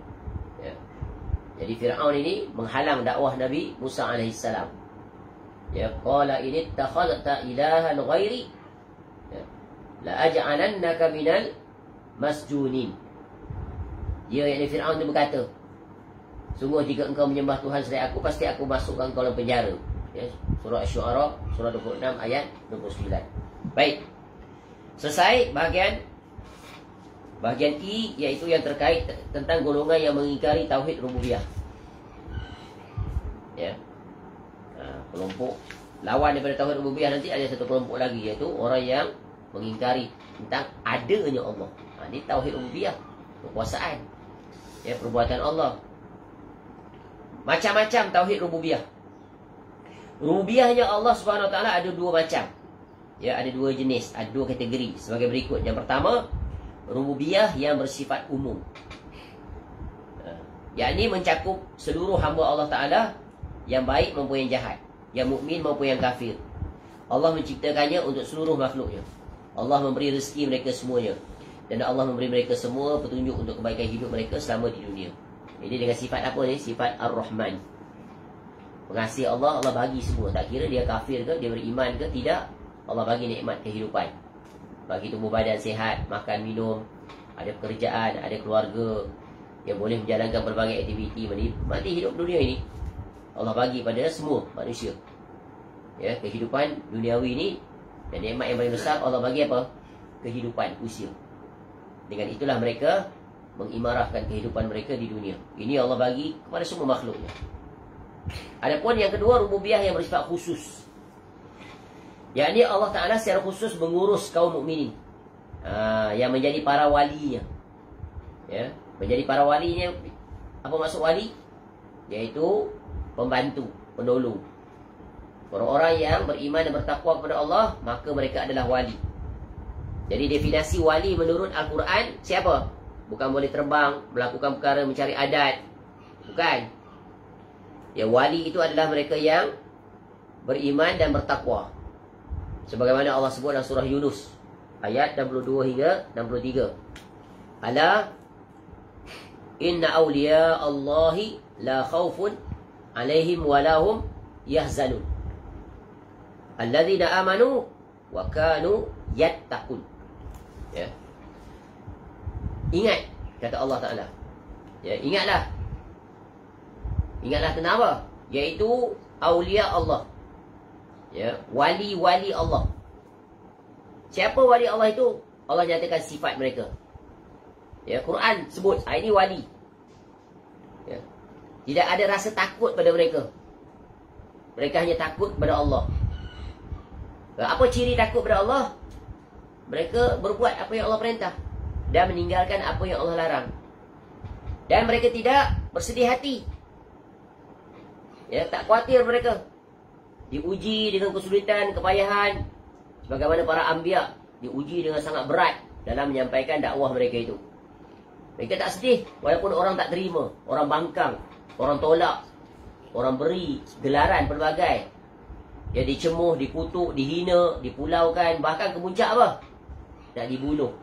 Speaker 2: ya. Jadi Fir'aun ini menghalang dakwah Nabi Musa AS. Ya, qala in ittakhadta ilahan ghairi, ya, la aj'alannaka minal masjunin. Dia, yakni Fir'aun itu berkata, sungguh jika engkau menyembah Tuhan selain aku, pasti aku masukkan engkau dalam penjara. Ya, surah Asy-Syu'ara, surah 26 ayat 29. Baik. Selesai bahagian I, iaitu yang terkait tentang golongan yang mengingkari tauhid rububiyah. Ya. Kelompok lawan daripada tauhid rububiyah nanti ada satu kelompok lagi, iaitu orang yang mengingkari tentang adanya Allah. Ini tauhid rububiyah, kekuasaan, ya, perbuatan Allah. Macam-macam tauhid rububiyah. Rububiyahnya Allah Subhanahu Wa Taala ada dua macam. Ya, ada dua jenis, ada dua kategori sebagai berikut. Yang pertama, rububiyah yang bersifat umum, yakni mencakup seluruh hamba Allah Ta'ala, yang baik maupun yang jahat, yang mukmin maupun yang kafir. Allah menciptakannya untuk seluruh makhluknya. Allah memberi rezeki mereka semuanya, dan Allah memberi mereka semua petunjuk untuk kebaikan hidup mereka selama di dunia. Ini dengan sifat apa ni? Sifat Ar-Rahman. Pengasih Allah, Allah bagi semua. Tak kira dia kafir ke, dia beriman ke, tidak, Allah bagi nikmat kehidupan. Bagi tubuh badan sihat, makan, minum, ada pekerjaan, ada keluarga yang boleh menjalankan berbagai aktiviti, menikmati hidup dunia ini. Allah bagi pada semua manusia, ya, kehidupan duniawi ini. Dan nikmat yang paling besar Allah bagi apa? Kehidupan usia. Dengan itulah mereka mengimarahkan kehidupan mereka di dunia. Ini Allah bagi kepada semua makhluknya. Adapun yang kedua, rububiyah yang bersifat khusus, yakni Allah Ta'ala secara khusus mengurus kaum mukminin, yang menjadi para walinya. Ya, menjadi para walinya. Apa maksud wali? Iaitu pembantu, penolong. Orang-orang yang beriman dan bertakwa kepada Allah, maka mereka adalah wali. Jadi definisi wali menurut Al-Quran, siapa? Bukan boleh terbang, melakukan perkara, mencari adat. Bukan. Ya, wali itu adalah mereka yang beriman dan bertakwa. Sebagaimana Allah sebut dalam surah Yunus ayat 62 hingga 63. Ala inna awliya Allahi la khawfun alaihim walahum yahzanun alladzina amanu wa kanu yattaqun. Ya. Ingat, kata Allah Ta'ala, Ya, ingatlah. Ingatlah tentang apa? Iaitu aulia Allah. Ya, wali-wali Allah. Siapa wali Allah itu? Allah nyatakan sifat mereka. Ya, Quran sebut, ini wali. Ya. Tidak ada rasa takut pada mereka. Mereka hanya takut pada Allah. Apa ciri takut pada Allah? Mereka berbuat apa yang Allah perintah dan meninggalkan apa yang Allah larang. Dan mereka tidak bersedih hati. Ya, tak khawatir mereka diuji dengan kesulitan, kepayahan, sebagaimana para anbiya diuji dengan sangat berat dalam menyampaikan dakwah mereka itu. Mereka tak sedih walaupun orang tak terima, orang bangkang, orang tolak, orang beri gelaran pelbagai. Dia dicemuh, dikutuk, dihina, dipulaukan, bahkan ke puncak apa? Nak dibunuh.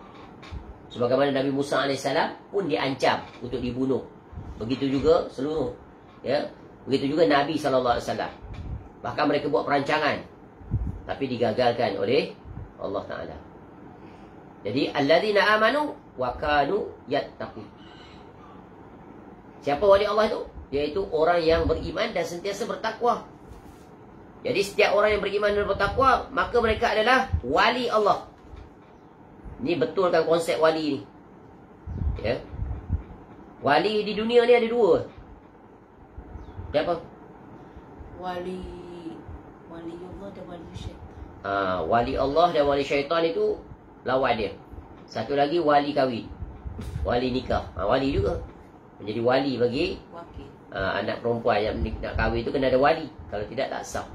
Speaker 2: Sebagaimana Nabi Musa AS pun diancam untuk dibunuh. Begitu juga seluruh. Ya, begitu juga Nabi SAW. Bahkan mereka buat perancangan, tapi digagalkan oleh Allah Ta'ala. Jadi, alladzina amanu wa kanu yattaqun. Siapa wali Allah itu? Iaitu orang yang beriman dan sentiasa bertakwa. Jadi setiap orang yang beriman dan bertakwa, maka mereka adalah wali Allah. Ini betulkan konsep wali ni. Ya. Wali di dunia ni ada dua. Siapa?
Speaker 3: Wali Allah dan wali syaitan.
Speaker 2: Wali Allah dan wali syaitan itu lawan dia. Satu lagi wali kahwin. Wali nikah. Wali juga. Menjadi wali bagi
Speaker 3: Wakil.
Speaker 2: anak perempuan yang nak kahwin itu kena ada wali. Kalau tidak, tak sah.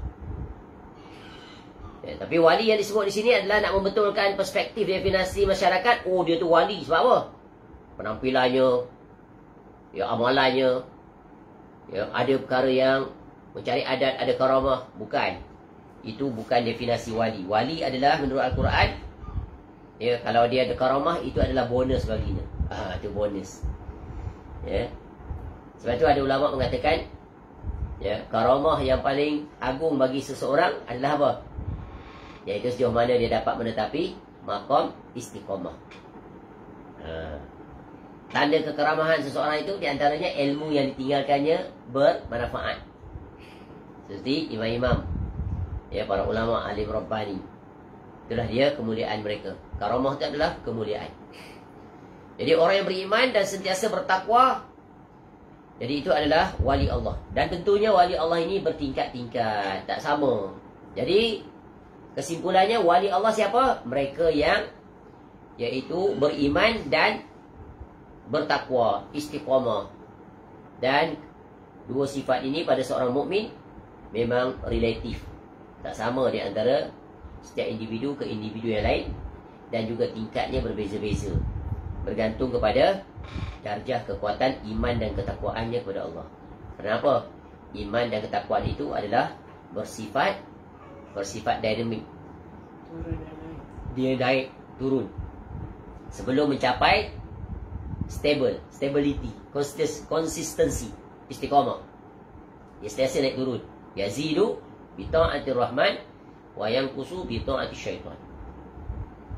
Speaker 2: Ya, tapi wali yang disebut di sini adalah nak membetulkan perspektif definisi masyarakat. Oh, dia tu wali sebab apa? Penampilannya, ya, amalannya, ya, ada perkara yang mencari adat, ada karamah. Bukan. Itu bukan definisi wali. Wali adalah menurut Al-Quran, ya, kalau dia ada karamah, itu adalah bonus baginya. Itu bonus. Ya. Sebab itu ada ulama mengatakan, ya, karamah yang paling agung bagi seseorang adalah apa? Iaitu sejauh mana dia dapat menetapi maqam istiqamah. Tanda kekeramahan seseorang itu diantaranya ilmu yang ditinggalkannya bermanfaat. Seperti imam-imam, ya, para ulama alim rabbani. Itulah dia kemuliaan mereka. Karamah itu adalah kemuliaan. Jadi orang yang beriman dan sentiasa bertakwa, jadi itu adalah wali Allah. Dan tentunya wali Allah ini bertingkat-tingkat, tak sama. Jadi kesimpulannya, wali Allah siapa? Mereka yang iaitu beriman dan bertakwa, istiqamah. Dan dua sifat ini pada seorang mukmin memang relatif. Tak sama di antara setiap individu ke individu yang lain, dan juga tingkatnya berbeza-beza. Bergantung kepada darjah kekuatan iman dan ketakwaannya kepada Allah. Kenapa? Iman dan ketakwaan itu adalah bersifat dinamik. Dia naik turun sebelum mencapai stability, consistency, istiqamah. Dia sentiasa naik turun. Yazidu bi ta'atir rahman wa yanqusu bi ta'atir syaitan.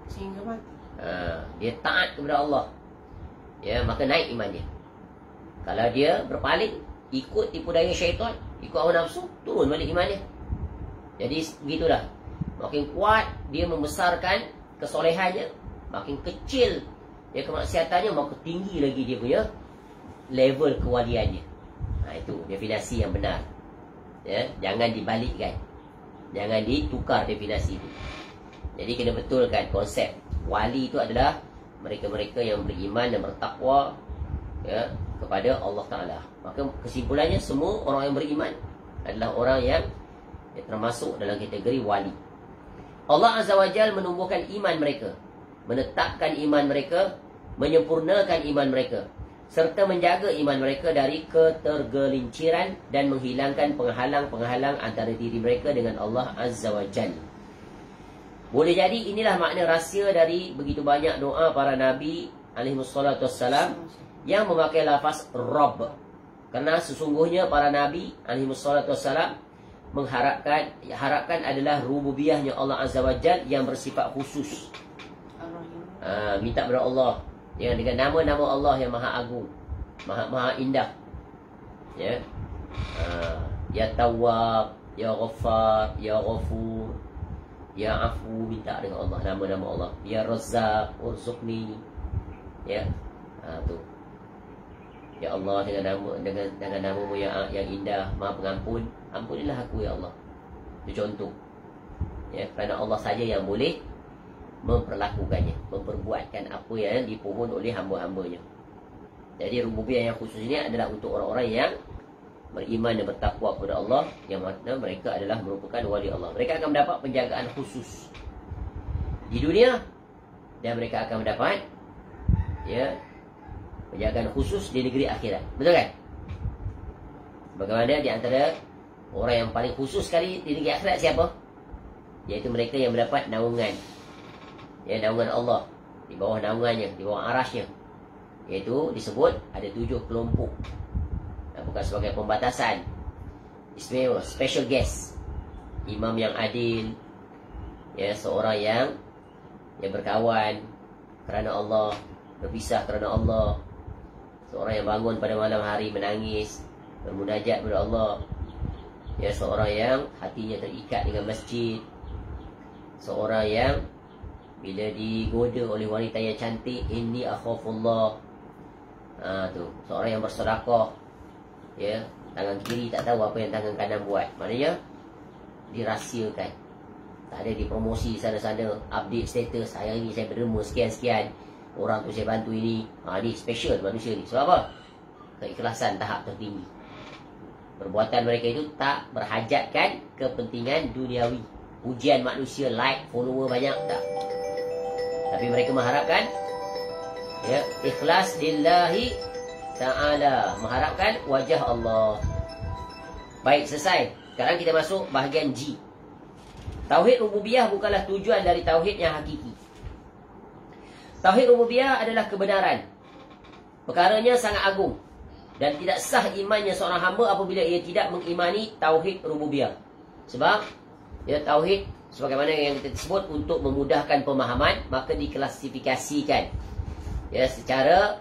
Speaker 3: Sehingga mati.
Speaker 2: Dia taat kepada Allah, ya, maka naik iman dia. Kalau dia berpaling, ikut tipu daya syaitan, ikut hawa nafsu, turun balik iman dia. Jadi begitulah. Makin kuat dia membesarkan kesolehannya, makin kecil dia kemaksiatannya, maka tinggi lagi dia punya level kewaliannya. Itu definisi yang benar. Ya, jangan dibalikkan, jangan ditukar definisi itu. Jadi kena betulkan konsep wali itu adalah mereka-mereka yang beriman dan bertakwa, ya, kepada Allah Ta'ala. Maka kesimpulannya, semua orang yang beriman adalah orang yang termasuk dalam kategori wali. Allah Azza wa Jal menumbuhkan iman mereka, menetapkan iman mereka, menyempurnakan iman mereka, serta menjaga iman mereka dari ketergelinciran dan menghilangkan penghalang-penghalang antara diri mereka dengan Allah Azza wa Jal. Boleh jadi inilah makna rahsia dari begitu banyak doa para Nabi alaihissalatu wassalam yang memakai lafaz Rabb. Kerana sesungguhnya para Nabi alaihissalatu wassalam harapkan adalah rububiyahnya Allah Azza wa Jal yang bersifat khusus. Minta kepada Allah, ya, dengan nama-nama Allah yang maha agung. Maha indah. Ya. Ya Tawwab, Ya Ghaffar, Ya Ghafur, Ya Afu, minta dengan Allah, nama-nama Allah. Ya Razzaq, urzuqni. Ya. Tu. Ya Allah, dengan nama-Mu yang indah, Maha Pengampun, ampunilah aku ya Allah. Itu contoh. Ya, kerana Allah saja yang boleh memperlakukannya, memperbuatkan apa yang dipohon oleh hamba-hambanya. Jadi rububiyah yang khusus ini adalah untuk orang-orang yang beriman dan bertakwa kepada Allah, yang mana mereka adalah merupakan wali Allah. Mereka akan mendapat penjagaan khusus di dunia, dan mereka akan mendapat penjagaan khusus di negeri akhirat. Betul kan? Bagaimana di antara orang yang paling khusus sekali di negeri akhirat siapa? Iaitu mereka yang mendapat naungan, naungan Allah, di bawah naungannya, di bawah arasnya. Iaitu disebut ada 7 kelompok. Bukan sebagai pembatasan, istimewa, special guest. Imam yang adil, seorang yang berkawan kerana Allah, berpisah kerana Allah. Seorang yang bangun pada malam hari menangis, bermunajat kepada Allah. Seorang yang hatinya terikat dengan masjid. Seorang yang bila digoda oleh wanita yang cantik, inni akhafullah. Tu, seorang yang bersedekah. Tangan kiri tak tahu apa yang tangan kanan buat. Maknanya dirahsiakan, tak ada dipromosi sana-sana, update status, hari ini saya berderma sekian-sekian, orang tu saya bantu ini. Ni special manusia ni. Sebab apa? Keikhlasan tahap tertinggi. Perbuatan mereka itu tak berhajatkan kepentingan duniawi, pujian manusia, like, follower banyak, tak. Tapi mereka mengharapkan ikhlas lillahi ta'ala, mengharapkan wajah Allah. Baik, selesai. Sekarang kita masuk bahagian G. Tauhid rububiyah bukanlah tujuan dari tauhid yang hakiki. Tauhid rububiyah adalah kebenaran. Perkaranya sangat agung, dan tidak sah imannya seorang hamba apabila ia tidak mengimani tauhid rububiyah. Sebab tauhid sebagaimana yang kita sebut, untuk memudahkan pemahaman, maka diklasifikasikan secara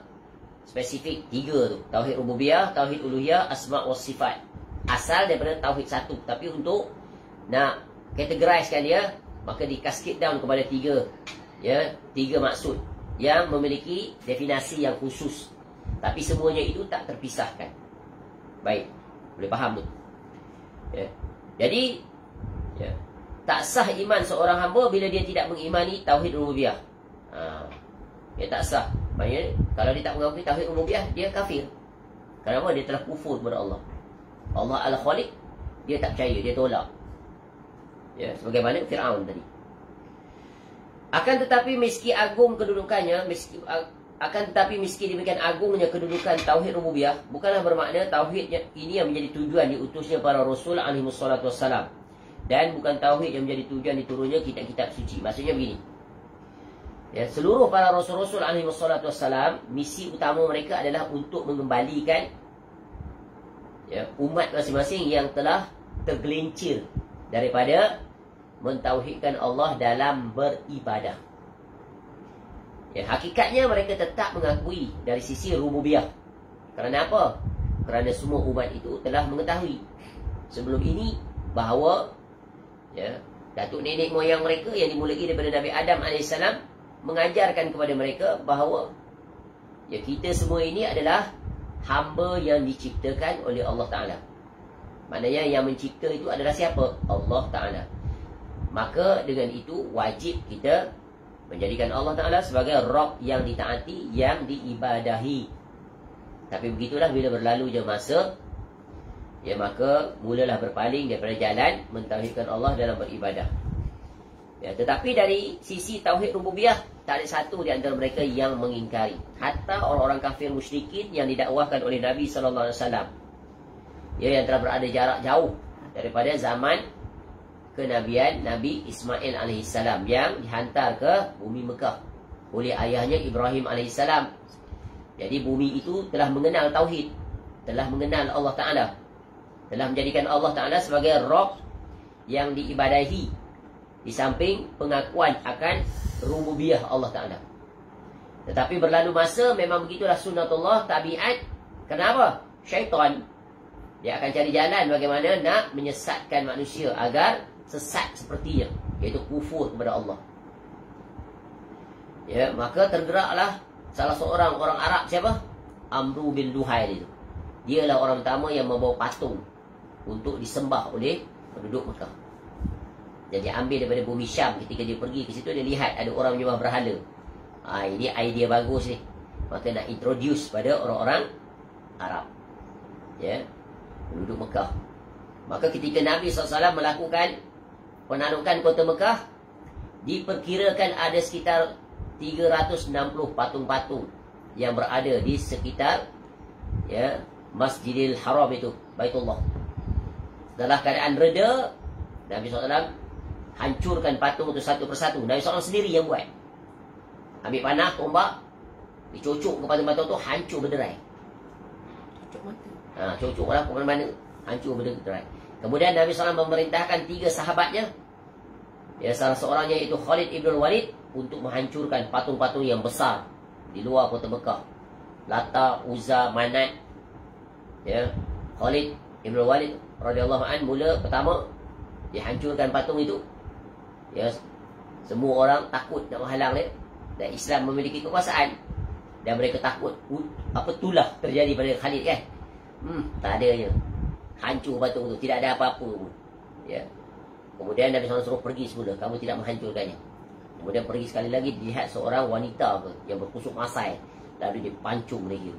Speaker 2: spesifik 3 tu. Tauhid rububiyah, tauhid uluhiyah, asma' wa sifat. Asal daripada tauhid 1, tapi untuk nak categorizekan dia, maka di-cascade down kepada 3 maksud yang memiliki definisi yang khusus. Tapi semuanya itu tak terpisahkan. Baik, boleh faham tu. Jadi tak sah iman seorang hamba bila dia tidak mengimani tauhid rububiyah. Tak sah. Maksudnya, kalau dia tak mengakui tauhid rububiyah, dia kafir. Kenapa? Dia telah kufur kepada Allah. Allah Al-Khaliq, dia tak percaya, dia tolak. Sebagaimana Fir'aun tadi. Akan tetapi meski agung kedudukannya, meski demikian agungnya kedudukan tauhid rububiyah, bukanlah bermakna tauhid ini yang menjadi tujuan diutusnya para rasul alaihi wassalatu wassalam, dan bukan tauhid yang menjadi tujuan diturunnya kitab-kitab suci. Maksudnya begini, seluruh para rasul-rasul alaihi wassalatu wassalam, misi utama mereka adalah untuk mengembalikan umat masing-masing yang telah tergelincir daripada mentauhidkan Allah dalam beribadah. Hakikatnya mereka tetap mengakui dari sisi rububiyah. Kerana apa? Kerana semua umat itu telah mengetahui sebelum ini bahawa datuk nenek moyang mereka yang dimulai daripada Nabi Adam AS mengajarkan kepada mereka bahawa kita semua ini adalah hamba yang diciptakan oleh Allah Ta'ala. Maknanya yang mencipta itu adalah siapa? Allah Ta'ala. Maka dengan itu wajib kita menjadikan Allah Ta'ala sebagai Rabb yang ditaati, yang diibadahi. Tapi begitulah, bila berlalu je masa, maka mulalah berpaling daripada jalan mentauhidkan Allah dalam beribadah. Tetapi dari sisi tauhid rububiyah, tak ada satu di antara mereka yang mengingkari. Hatta orang-orang kafir musyrikin yang didakwahkan oleh Nabi SAW, yang telah berada jarak jauh daripada zaman kenabian Nabi Ismail AS, yang dihantar ke bumi Mekah oleh ayahnya Ibrahim AS. Jadi bumi itu telah mengenal tauhid, telah mengenal Allah Ta'ala, telah menjadikan Allah Ta'ala sebagai Rabb yang diibadahi, di samping pengakuan akan rububiyah Allah Ta'ala. Tetapi berlalu masa, memang begitulah sunnatullah, tabiat Kenapa? Syaitan dia akan cari jalan bagaimana nak menyesatkan manusia agar sesat sepertinya, iaitu kufur kepada Allah. Ya, maka tergeraklah salah seorang orang Arab, siapa? Amru bin Luhai itu. Dialah orang pertama yang membawa patung untuk disembah oleh penduduk Mekah. Jadi ambil daripada bumi Syam, ketika dia pergi ke situ dia lihat ada orang menyembah berhala. Ini idea bagus ni. Maka nak introduce pada orang-orang Arab. Ya, penduduk Mekah. Maka ketika Nabi SAW melakukan penaklukan kota Mekah, diperkirakan ada sekitar 360 patung-patung yang berada di sekitar ya Masjidil Haram itu, Baitullah. Setelah keadaan reda, Nabi SAW hancurkan patung itu satu persatu. Nabi SAW sendiri yang buat. Ambil panah, tombak, dicocok ke patung-patung itu, hancur berderai.
Speaker 3: Cocok mata.
Speaker 2: Cocoklah ke mana-mana, hancur berderai. Kemudian Nabi SAW memerintahkan 3 sahabatnya, ya, salah seorangnya itu Khalid ibn Walid, untuk menghancurkan patung-patung yang besar di luar kota Mekah. Lata, Uzza, Manat. Ya, Khalid ibn Walid radhiyallahu an mula pertama dihancurkan patung itu. Ya, semua orang takut nak menghalang dia. Dan Islam memiliki kekuasaan dan mereka takut apa tulah terjadi pada Khalid kan. Tak adanya. Hancur patung itu, tidak ada apa-apa pun. Ya. Kemudian Nabi SAW suruh pergi semula, kamu tidak menghancurkannya. Kemudian pergi sekali lagi, dilihat seorang wanita yang berkusuk masai, lalu dia pancung lagi.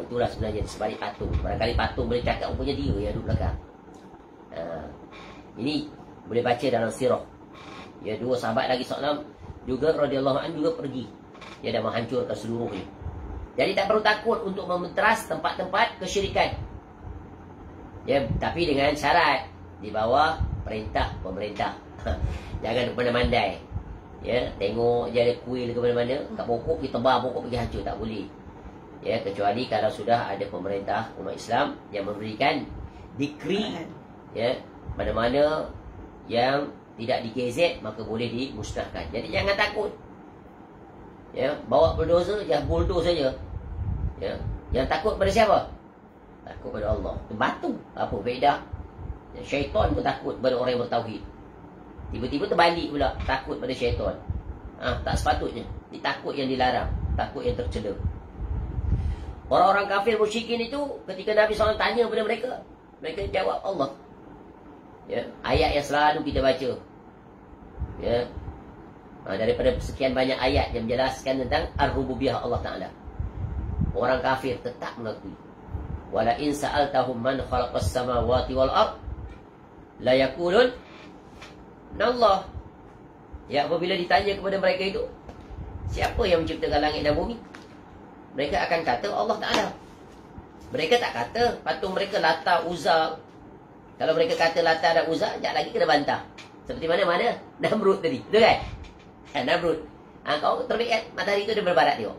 Speaker 2: Itulah sebenarnya di sebalik patung. Barangkali patung boleh cakap punya dia yang duduk belakang. Ini boleh baca dalam sirah. Ya, 2 sahabat lagi SAW juga radhiyallahu anhu juga pergi. Dia dah menghancurkan seluruhnya. Jadi tak perlu takut untuk mementeras tempat-tempat kesyirikan. Ya, tapi dengan syarat di bawah perintah pemerintah. Jangan pandai-pandai. Ya, tengok je ada kuil ke mana-mana, kat pokok kita tebar pokok pergi hancur, tak boleh. Ya, kecuali kalau sudah ada pemerintah umat Islam yang memberikan dikri, ya, mana-mana yang tidak di-gazette maka boleh dimusnahkan. Jadi jangan takut. Ya, bawa bulldozer, jangan bulldozer saja. Ya, yang takut pada siapa? Takut pada Allah. Itu batu, apa beda? Ya, syaitan pun takut pada orang yang bertauhid. Tiba-tiba terbalik pula, takut pada syaitan. Tak sepatutnya. Dia takut yang dilarang, takut yang tercela. Orang-orang kafir musyrikin itu, ketika Nabi SAW tanya kepada mereka, mereka jawab Allah. Ya, ayat yang selalu kita baca. Ya, daripada sekian banyak ayat yang menjelaskan tentang ar-rububiyah Allah Ta'ala. Orang kafir tetap mengakui. Wala in sa'altahum man khalaqas samawati wal ard la yaqulun Allah. Ya, apabila ditanya kepada mereka itu, siapa yang menciptakan langit dan bumi? Mereka akan kata Allah Ta'ala. Mereka tak kata patung mereka Lata, Uzza. Kalau mereka kata Lata dan Uzza, sekejap lagi kena bantah. Seperti mana? Namrud tadi, betul kan? Namrud. Kau terbit kan? Matahari itu dia berbarat tengok.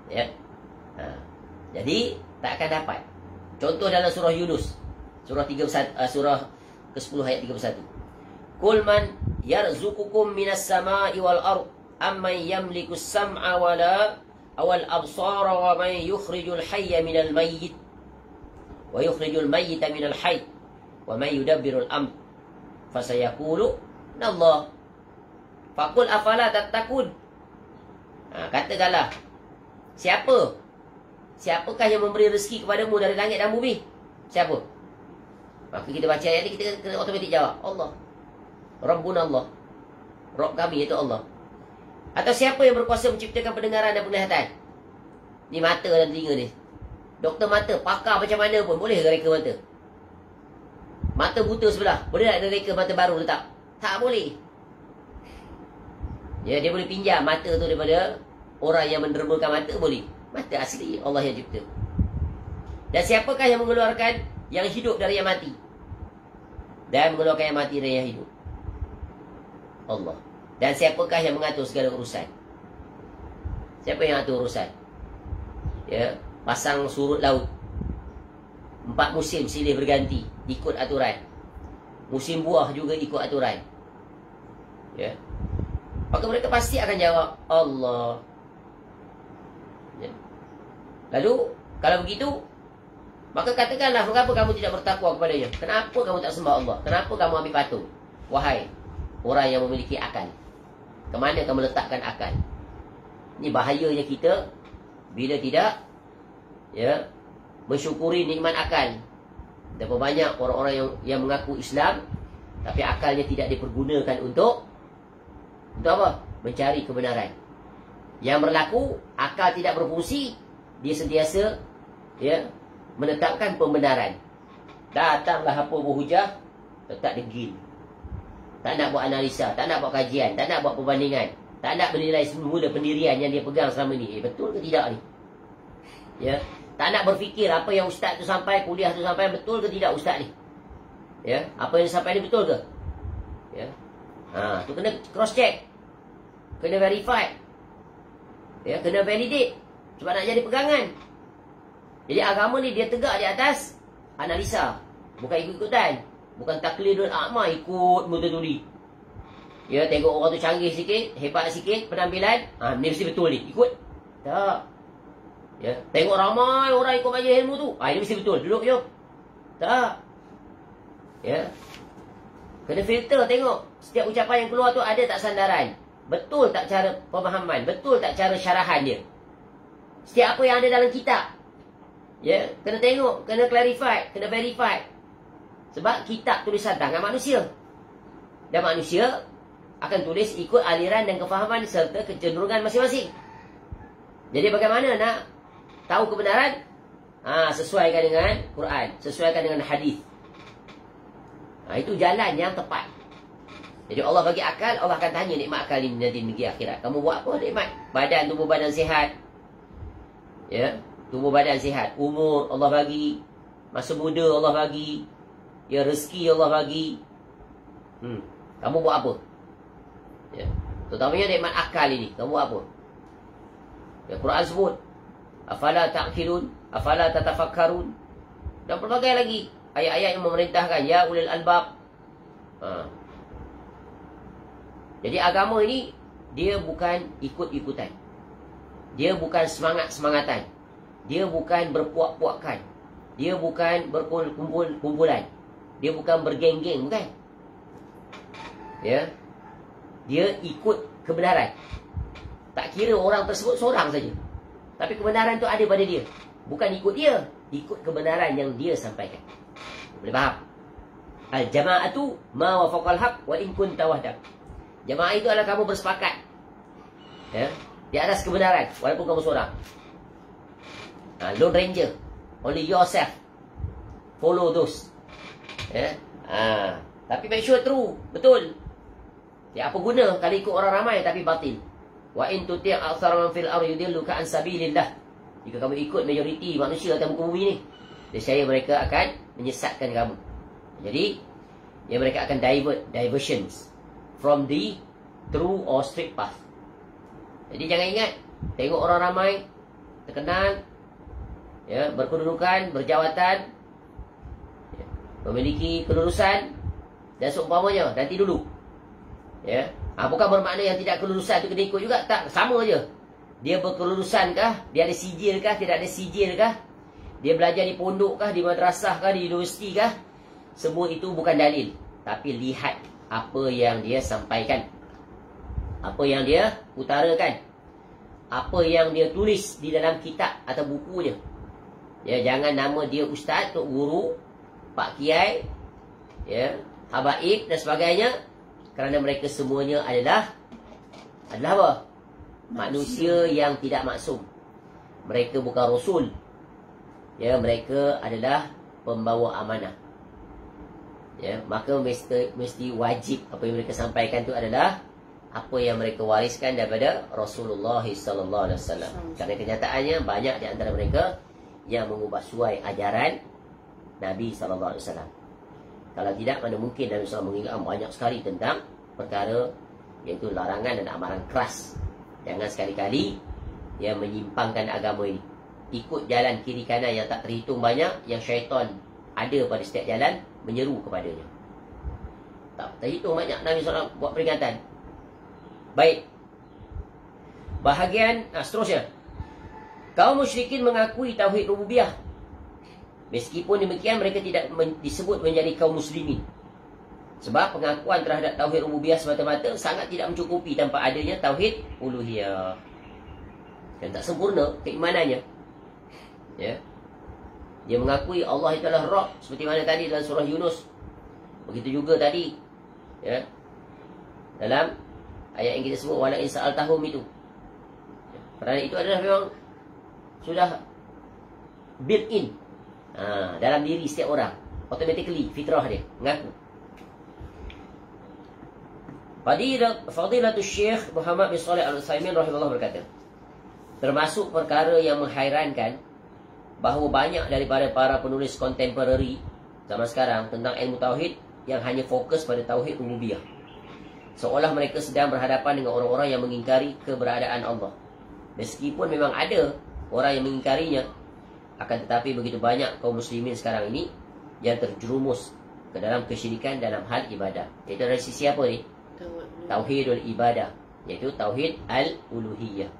Speaker 2: Ya. Jadi tak akan dapat. Contoh dalam surah Yunus, surah 31, surah ke-10 ayat 31. Qul man yarzuqukum minas sama'i wal ard amman yamliku as-sam'a wal absara wa man yukhrijul hayya minal mayyit wa yukhrijul mayyita minal hayy wa man yudabbirul amr fasayaqulu Allah. Faqul afala tattaqun. Katakanlah, siapakah yang memberi rezeki kepadamu dari langit dan bumi? Siapa? Maka kita baca ayat ni, kita kena otomatik jawab Allah. Rabbuna Allah. Rabb kami iaitu Allah. Atau siapa yang berkuasa menciptakan pendengaran dan penglihatan? Ni mata dan telinga ni. Doktor mata, pakar macam mana pun boleh reka mata. Mata buta sebelah, boleh tak reka mata baru letak? Tak boleh. Ya, dia boleh pinjam mata tu daripada orang yang mendermakan mata, boleh. Mata asli Allah yang cipta. Dan siapakah yang mengeluarkan yang hidup dari yang mati? Dan mengeluarkan yang mati dari yang hidup? Allah. Dan siapakah yang mengatur segala urusan? Siapa yang atur urusan? Ya, pasang surut laut. 4 musim silih berganti, ikut aturan. Musim buah juga ikut aturan. Ya. Maka mereka pasti akan jawab Allah. Ya. Lalu Kalau begitu, maka katakanlah, mengapa kamu tidak bertakwa kepadanya? Kenapa kamu tak sembah Allah? Kenapa kamu ambil patung? Wahai orang yang memiliki akal, kemana kamu letakkan akal? Ini bahayanya kita bila tidak mensyukuri nikmat akal. Berapa banyak orang-orang yang mengaku Islam, tapi akalnya tidak dipergunakan untuk apa? Mencari kebenaran. Yang berlaku, akal tidak berfungsi, dia sentiasa menetapkan pembenaran. Datanglah apa berhujah, letak degil. Tak nak buat analisa, tak nak buat kajian, tak nak buat perbandingan, tak nak menilai semula pendirian yang dia pegang selama ni. Betul ke tidak ni? Tak nak berfikir apa yang ustaz tu sampai, kuliah tu sampai, betul ke tidak ustaz ni? Apa yang sampai ni betul ke? Tu kena cross check, kena verify, kena validate, sebab nak jadi pegangan. Jadi agama ni dia tegak di atas analisa, bukan ikut-ikutan, bukan taklidul a'ma, ikut mutaduli. Tengok orang tu canggih sikit, hebat sikit penampilan, ni mesti betul ni, ikut. Tak. Tengok ramai orang ikut majlis ilmu tu, ini mesti betul, duduk jom. Tak. Kena filter, tengok setiap ucapan yang keluar tu ada tak sandaran, betul tak cara pemahaman, betul tak cara syarahan dia, setiap apa yang ada dalam kitab. Kena tengok, kena clarify, kena verify. Sebab kitab tulisan tangan manusia, dan manusia akan tulis ikut aliran dan kefahaman serta kecenderungan masing-masing. Jadi bagaimana nak tahu kebenaran? Sesuaikan dengan Quran, sesuaikan dengan hadis. Itu jalan yang tepat. Jadi Allah bagi akal, Allah akan tanya nikmat akal ini nanti negeri akhirat. Kamu buat apa nikmat? Badan, tubuh badan sihat. Tubuh badan sihat. Umur Allah bagi. Masa muda Allah bagi. Rezeki Allah bagi. Kamu buat apa? Terutamanya nikmat akal ini, kamu buat apa? Quran sebut, afala ta'qilun, afala tatafakkarun, dan pelbagai lagi ayat-ayat yang memerintahkan ya ulil albab. Jadi agama ini dia bukan ikut-ikutan, dia bukan semangat-semangatan, dia bukan berpuak-puakan, dia bukan berkumpul-kumpulan, dia bukan bergeng-geng, bukan. Dia ikut kebenaran. Tak kira orang tersebut seorang saja, tapi kebenaran tu ada pada dia. Bukan ikut dia, ikut kebenaran yang dia sampaikan. Boleh faham? Al-jama'atu ma wafaqal haq wa in kunta wahdak. Jamaah itu adalah kamu bersepakat di atas kebenaran walaupun kamu seorang. Lone ranger, only yourself, follow those. Tapi make sure true, betul. Apa guna kalau ikut orang ramai tapi batil? Wa in tuti' aktsara man fil ardi yudilluka an sabilillah. Jika kamu ikut majoriti manusia atas muka bumi ni, nescaya mereka akan menyesatkan kamu. Jadi mereka akan diversions from the true or straight path. Jadi jangan ingat, tengok orang ramai terkenal, berkedudukan, berjawatan, memiliki kelulusan dan seumpamanya, nanti dulu. Bukan bermakna yang tidak kelulusan itu kena ikut juga. Tak, sama je. Dia berkelulusan kah? Dia ada sijil kah? Tidak ada sijil kah? Dia belajar di pondok kah? Di madrasah kah? Di universiti kah? Semua itu bukan dalil. Tapi lihat apa yang dia sampaikan, apa yang dia utarakan, apa yang dia tulis di dalam kitab atau bukunya. Jangan nama dia ustaz, tok guru, pak kiai, habaib dan sebagainya. Kerana mereka semuanya adalah apa? Manusia yang tidak maksum. Mereka bukan rasul. Mereka adalah pembawa amanah. Maka mesti wajib apa yang mereka sampaikan itu adalah apa yang mereka wariskan daripada Rasulullah sallallahu alaihi wasallam. Kerana kenyataannya banyak di antara mereka yang mengubah suai ajaran Nabi sallallahu alaihi wasallam. Kalau tidak, mana mungkin Nabi SAW mengingatkan banyak sekali tentang perkara iaitu larangan dan amaran keras. Jangan sekali-kali menyimpangkan agama ini. Ikut jalan kiri kanan yang tak terhitung banyak, yang syaitan ada pada setiap jalan, menyeru kepadanya. Tak terhitung banyak Nabi SAW buat peringatan. Baik. Bahagian seterusnya. Kaum musyrikin mengakui tauhid rububiyah. Meskipun demikian mereka tidak disebut menjadi kaum muslimin. Sebab pengakuan terhadap tauhid rububiyah semata-mata sangat tidak mencukupi tanpa adanya tauhid uluhiyah. Dan tak sempurna keimanannya. Ya. Dia mengakui Allah itu adalah Rabb, seperti mana tadi dalam surah Yunus. Begitu juga tadi, ya, dalam ayat yang kita sebut wala in sa'altahum itu. Kerana itu adalah memang sudah built in dalam diri setiap orang. Automatically, fitrah dia mengaku. Fadilatul Syekh Muhammad bin Shalih Al-Utsaimin rahimahullah berkata, termasuk perkara yang menghairankan bahawa banyak daripada para penulis kontemporari zaman sekarang tentang ilmu tauhid yang hanya fokus pada tauhid rububiyah, seolah mereka sedang berhadapan dengan orang-orang yang mengingkari keberadaan Allah. Meskipun memang ada orang yang mengingkarinya, akan tetapi begitu banyak kaum muslimin sekarang ini yang terjerumus ke dalam kesyirikan dalam hal ibadah. Itu dari sisi apa ni? Tauhidul ibadah, iaitu tauhid al-uluhiyah.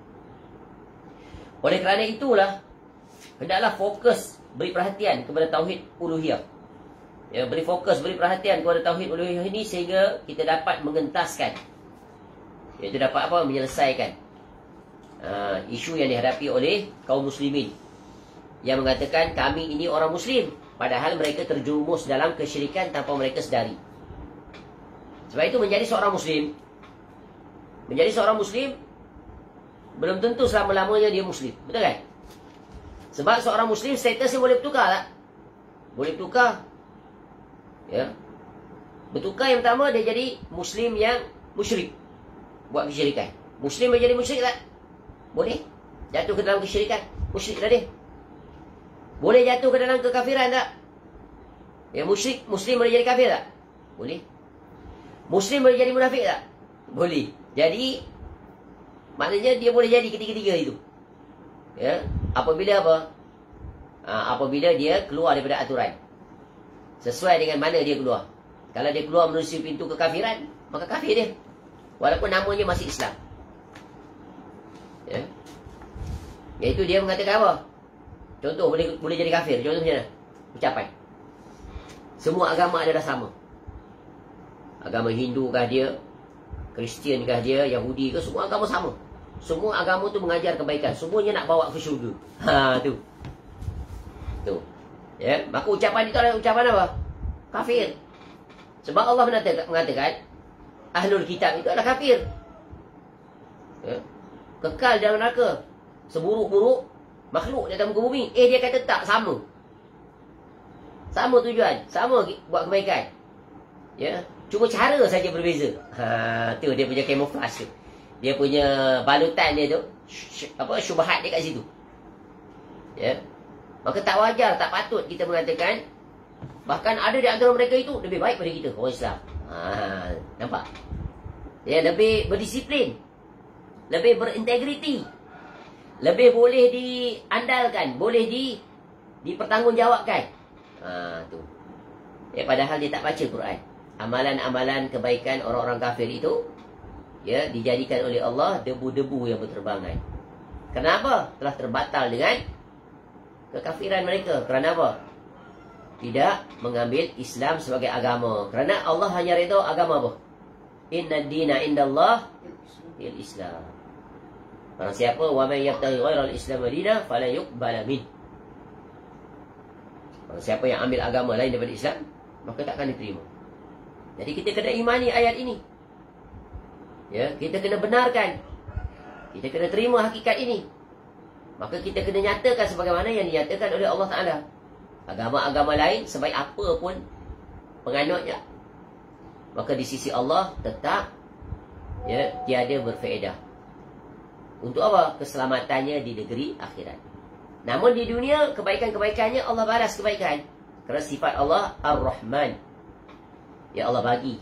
Speaker 2: Oleh kerana itulah, hendaklah fokus beri perhatian kepada tauhid uluhiyah. Ya, beri fokus, beri perhatian kepada tauhid uluhiyah ini sehingga kita dapat mengentaskan, iaitu dapat apa? Menyelesaikan isu yang dihadapi oleh kaum muslimin yang mengatakan kami ini orang muslim, padahal mereka terjerumus dalam kesyirikan tanpa mereka sedari. Sebab itu menjadi seorang muslim belum tentu selama-lamanya dia muslim. Betul kan? Sebab seorang muslim statusnya boleh bertukar tak? Boleh bertukar. Ya. Bertukar yang pertama, dia jadi muslim yang musyrik, buat kesyirikan. Muslim menjadi musyrik tak? Boleh. Jatuh ke dalam kesyirikan, musyrik dah dia. Boleh jatuh ke dalam kekafiran tak? Ya, musyrik, muslim boleh jadi kafir tak? Boleh. Muslim boleh jadi munafik tak? Boleh. Jadi maknanya dia boleh jadi ketiga-tiga itu. Ya, apabila apa? Apabila dia keluar daripada aturan, sesuai dengan mana dia keluar. Kalau dia keluar menerusi pintu kekafiran, maka kafir dia, walaupun namanya masih Islam. Ya. Iaitu dia mengatakan apa? Contoh, boleh jadi kafir. Contoh macam mana? Ucapan semua agama adalah sama. Agama Hindu kah dia, Kristian kah dia, Yahudi ke, semua agama sama. Semua agama tu mengajar kebaikan, semuanya nak bawa ke syurga. Tu. Ya, maka ucapan itu adalah ucapan apa? Kafir. Sebab Allah mengatakan ahlul kitab itu adalah kafir. Ya. Kekal dalam neraka. Seburuk-buruk makhluk di atas muka bumi, dia kata tak, sama. Sama tujuan, sama buat kebaikan. Ya, cuma cara saja berbeza. Tu dia punya camouflage tu. Dia punya balutan dia tu, syubhat dia kat situ. Ya. Maka tak wajar, tak patut kita mengatakan bahkan ada di antara mereka itu lebih baik pada kita, orang Islam. Nampak? Ya, lebih berdisiplin, lebih berintegriti, lebih boleh diandalkan, boleh dipertanggungjawabkan. Tu. Ya, padahal dia tak baca Quran. Amalan-amalan kebaikan orang-orang kafir itu, ya, dijadikan oleh Allah debu-debu yang berterbangan. Kenapa? Telah terbatal dengan kekafiran mereka. Kerana apa? Tidak mengambil Islam sebagai agama. Kerana Allah hanya redha agama apa? Inna dina indallah il-Islam. Barang siapa wa man yabtaghi ghairal Islam madina fala yuqbal min. Barang siapa yang ambil agama lain daripada Islam, maka takkan diterima. Jadi kita kena imani ayat ini. Ya, kita kena benarkan. Kita kena terima hakikat ini. Maka kita kena nyatakan sebagaimana yang dinyatakan oleh Allah Ta'ala. Agama-agama lain, sebaik apa pun penganutnya, maka di sisi Allah tetap, ya, tiada berfaedah. Untuk apa? Keselamatannya di negeri akhirat. Namun di dunia, kebaikan-kebaikannya Allah balas kebaikan. Kerana sifat Allah Ar-Rahman. Ya, Allah bagi.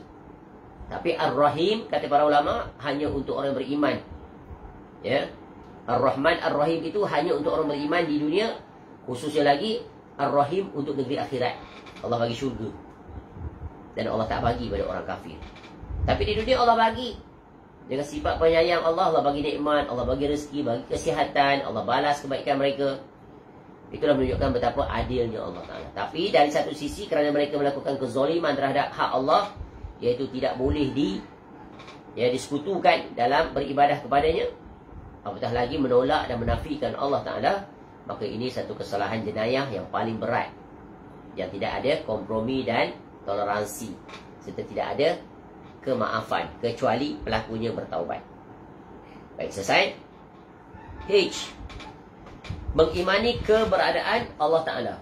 Speaker 2: Tapi Ar-Rahim, kata para ulama, hanya untuk orang beriman. Ya, Ar-Rahman, Ar-Rahim itu hanya untuk orang beriman di dunia. Khususnya lagi Ar-Rahim untuk negeri akhirat. Allah bagi syurga. Dan Allah tak bagi pada orang kafir. Tapi di dunia Allah bagi. Dengan sifat penyayang Allah, Allah bagi nikmat, Allah bagi rezeki, bagi kesihatan, Allah balas kebaikan mereka. Itulah menunjukkan betapa adilnya Allah Ta'ala. Tapi dari satu sisi, kerana mereka melakukan kezaliman terhadap hak Allah, iaitu tidak boleh disekutukan dalam beribadah kepadanya, apatah lagi menolak dan menafikan Allah Ta'ala, maka ini satu kesalahan jenayah yang paling berat, yang tidak ada kompromi dan toleransi, serta tidak ada kemaafan, kecuali pelakunya bertaubat. Baik, selesai. H, mengimani keberadaan Allah Ta'ala.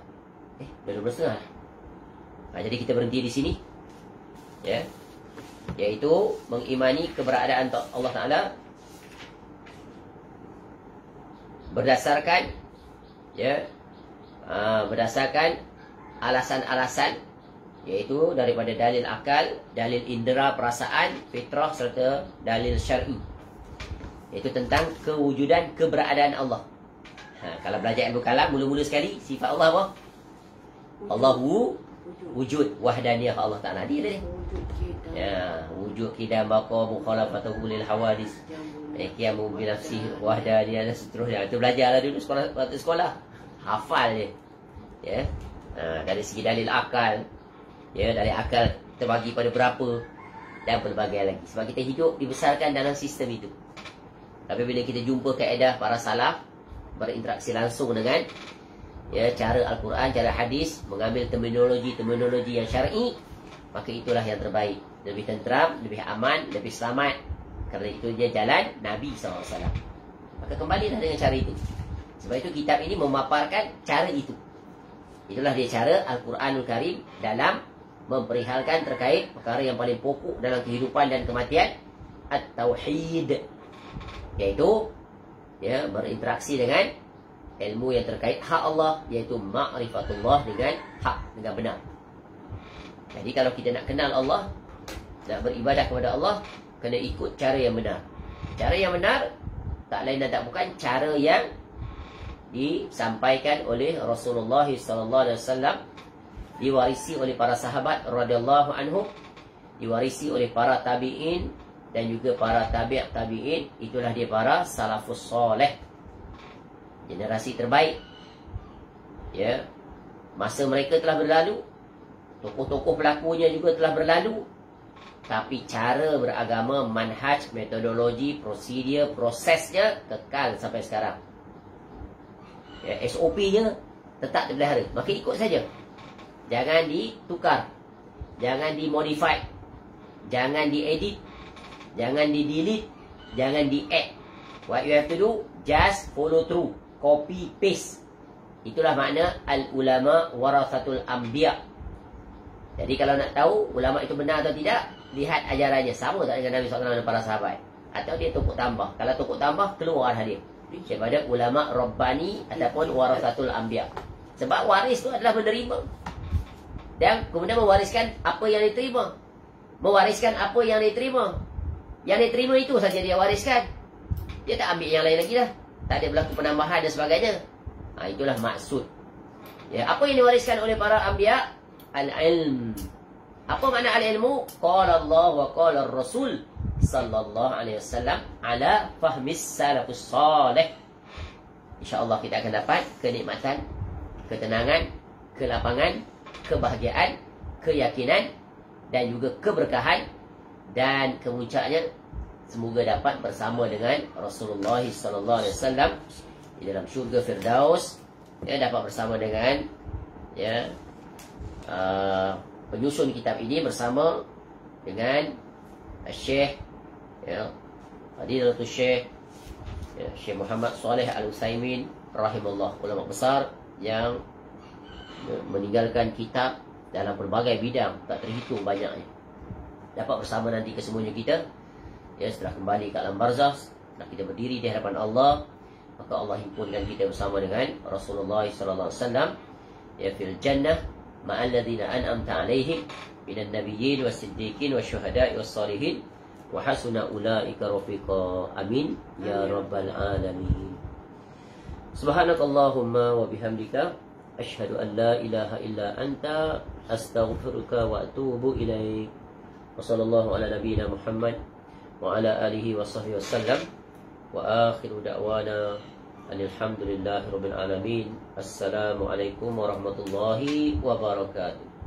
Speaker 2: Dah 12.30. Jadi kita berhenti di sini, ya, iaitu mengimani keberadaan Allah Ta'ala berdasarkan berdasarkan alasan-alasan, iaitu daripada dalil akal, dalil indera perasaan, fitrah serta dalil syar'i, iaitu tentang kewujudan keberadaan Allah. Kalau belajar ilmu kalam, mula-mula sekali sifat Allah apa? Allahu wujud, wahdaniyah Allah Ta'ala. Dia wujud kidam baqa mukhalafatuhu lil hawadis, qiyamu bi nafsihi wahdaniyah dan seterusnya. Itu belajarlah dulu sekolah. Hafal dia. Ya. Dari segi dalil akal, dari akal terbagi pada berapa dan pelbagai lagi. Sebab kita hidup dibesarkan dalam sistem itu. Tapi bila kita jumpa kaedah para salaf, berinteraksi langsung dengan cara Al-Quran, cara hadis, mengambil terminologi yang syar'i, maka itulah yang terbaik. Lebih tenteram, lebih aman, lebih selamat. Kerana itu dia jalan Nabi SAW. Maka kembalilah dengan cara itu. Sebab itu kitab ini memaparkan cara itu. Itulah dia cara Al-Quranul Karim dalam memperihalkan terkait perkara yang paling pokok dalam kehidupan dan kematian, At-Tauhid, iaitu berinteraksi dengan ilmu yang terkait hak Allah, iaitu ma'rifatullah dengan hak, dengan benar. Jadi kalau kita nak kenal Allah, nak beribadah kepada Allah, kena ikut cara yang benar. Cara yang benar tak lain dan tak bukan cara yang disampaikan oleh Rasulullah SAW, diwarisi oleh para sahabat radhiyallahu anhum, diwarisi oleh para tabi'in dan juga para tabi'in. Itulah dia para salafus soleh, generasi terbaik. Masa mereka telah berlalu, tokoh-tokoh pelakunya juga telah berlalu, tapi cara beragama, manhaj, metodologi, prosedur, prosesnya kekal sampai sekarang. SOP-nya tetap dipelihara. Maka ikut saja. Jangan ditukar, jangan dimodify, jangan diedit, jangan di-delete, jangan di-add. What you have to do, just follow through, copy paste. Itulah makna al-ulama warathatul anbiya. Jadi kalau nak tahu ulama itu benar atau tidak, lihat ajarannya sama tak dengan Nabi SAW dan para sahabat, atau dia tukuk tambah. Kalau tukuk tambah, keluar dia daripada ulama Rabbani ataupun warathatul anbiya. Sebab waris itu adalah menerima dan kemudian mewariskan apa yang diterima. Mewariskan apa yang diterima. Yang diterima itu saja dia wariskan. Dia tak ambil yang lain lagi dah. Tak ada berlaku penambahan dan sebagainya. Itulah maksud. Apa yang diwariskan oleh para anbiya? Al-ilm. Apa makna al-ilmu? Qala Allah wa qala Rasul sallallahu alaihi wasallam ala fahmis salafus salih. InsyaAllah kita akan dapat kenikmatan, ketenangan, kelapangan, kebahagiaan, keyakinan dan juga keberkahan, dan kemuncaknya semoga dapat bersama dengan Rasulullah sallallahu alaihi wasallam di dalam syurga Firdaus, dapat bersama dengan penyusun kitab ini bersama dengan Syekh Fadilatul Syekh Syekh Muhammad Saleh Al-Utsaimin rahimahullah, ulama besar yang meninggalkan kitab dalam berbagai bidang, tak terhitung banyaknya. Dapat bersama nanti kesemuanya kita setelah kembali ke alam barzakh, setelah kita berdiri di hadapan Allah, maka Allah himpunkan kita bersama dengan Rasulullah sallallahu alaihi wasallam fil jannah ma'al ladzina an'amta 'alaihim minan nabiyyin was-siddiqin wasyuhada'i was-shalihin wa hasuna ulaika rafiqa. Amin ya rabbal alamin. Subhanakallahumma wa bihamdika asyhadu an la ilaha illa anta astaghfiruka wa atubu ilaik. Wa sallallahu ala nabiyyina Muhammad
Speaker 1: wa ala alihi wa sahbihi wasallam. Wa akhiru da'wana alhamdulillahi rabbil alamin. Assalamualaikum warahmatullahi wabarakatuh.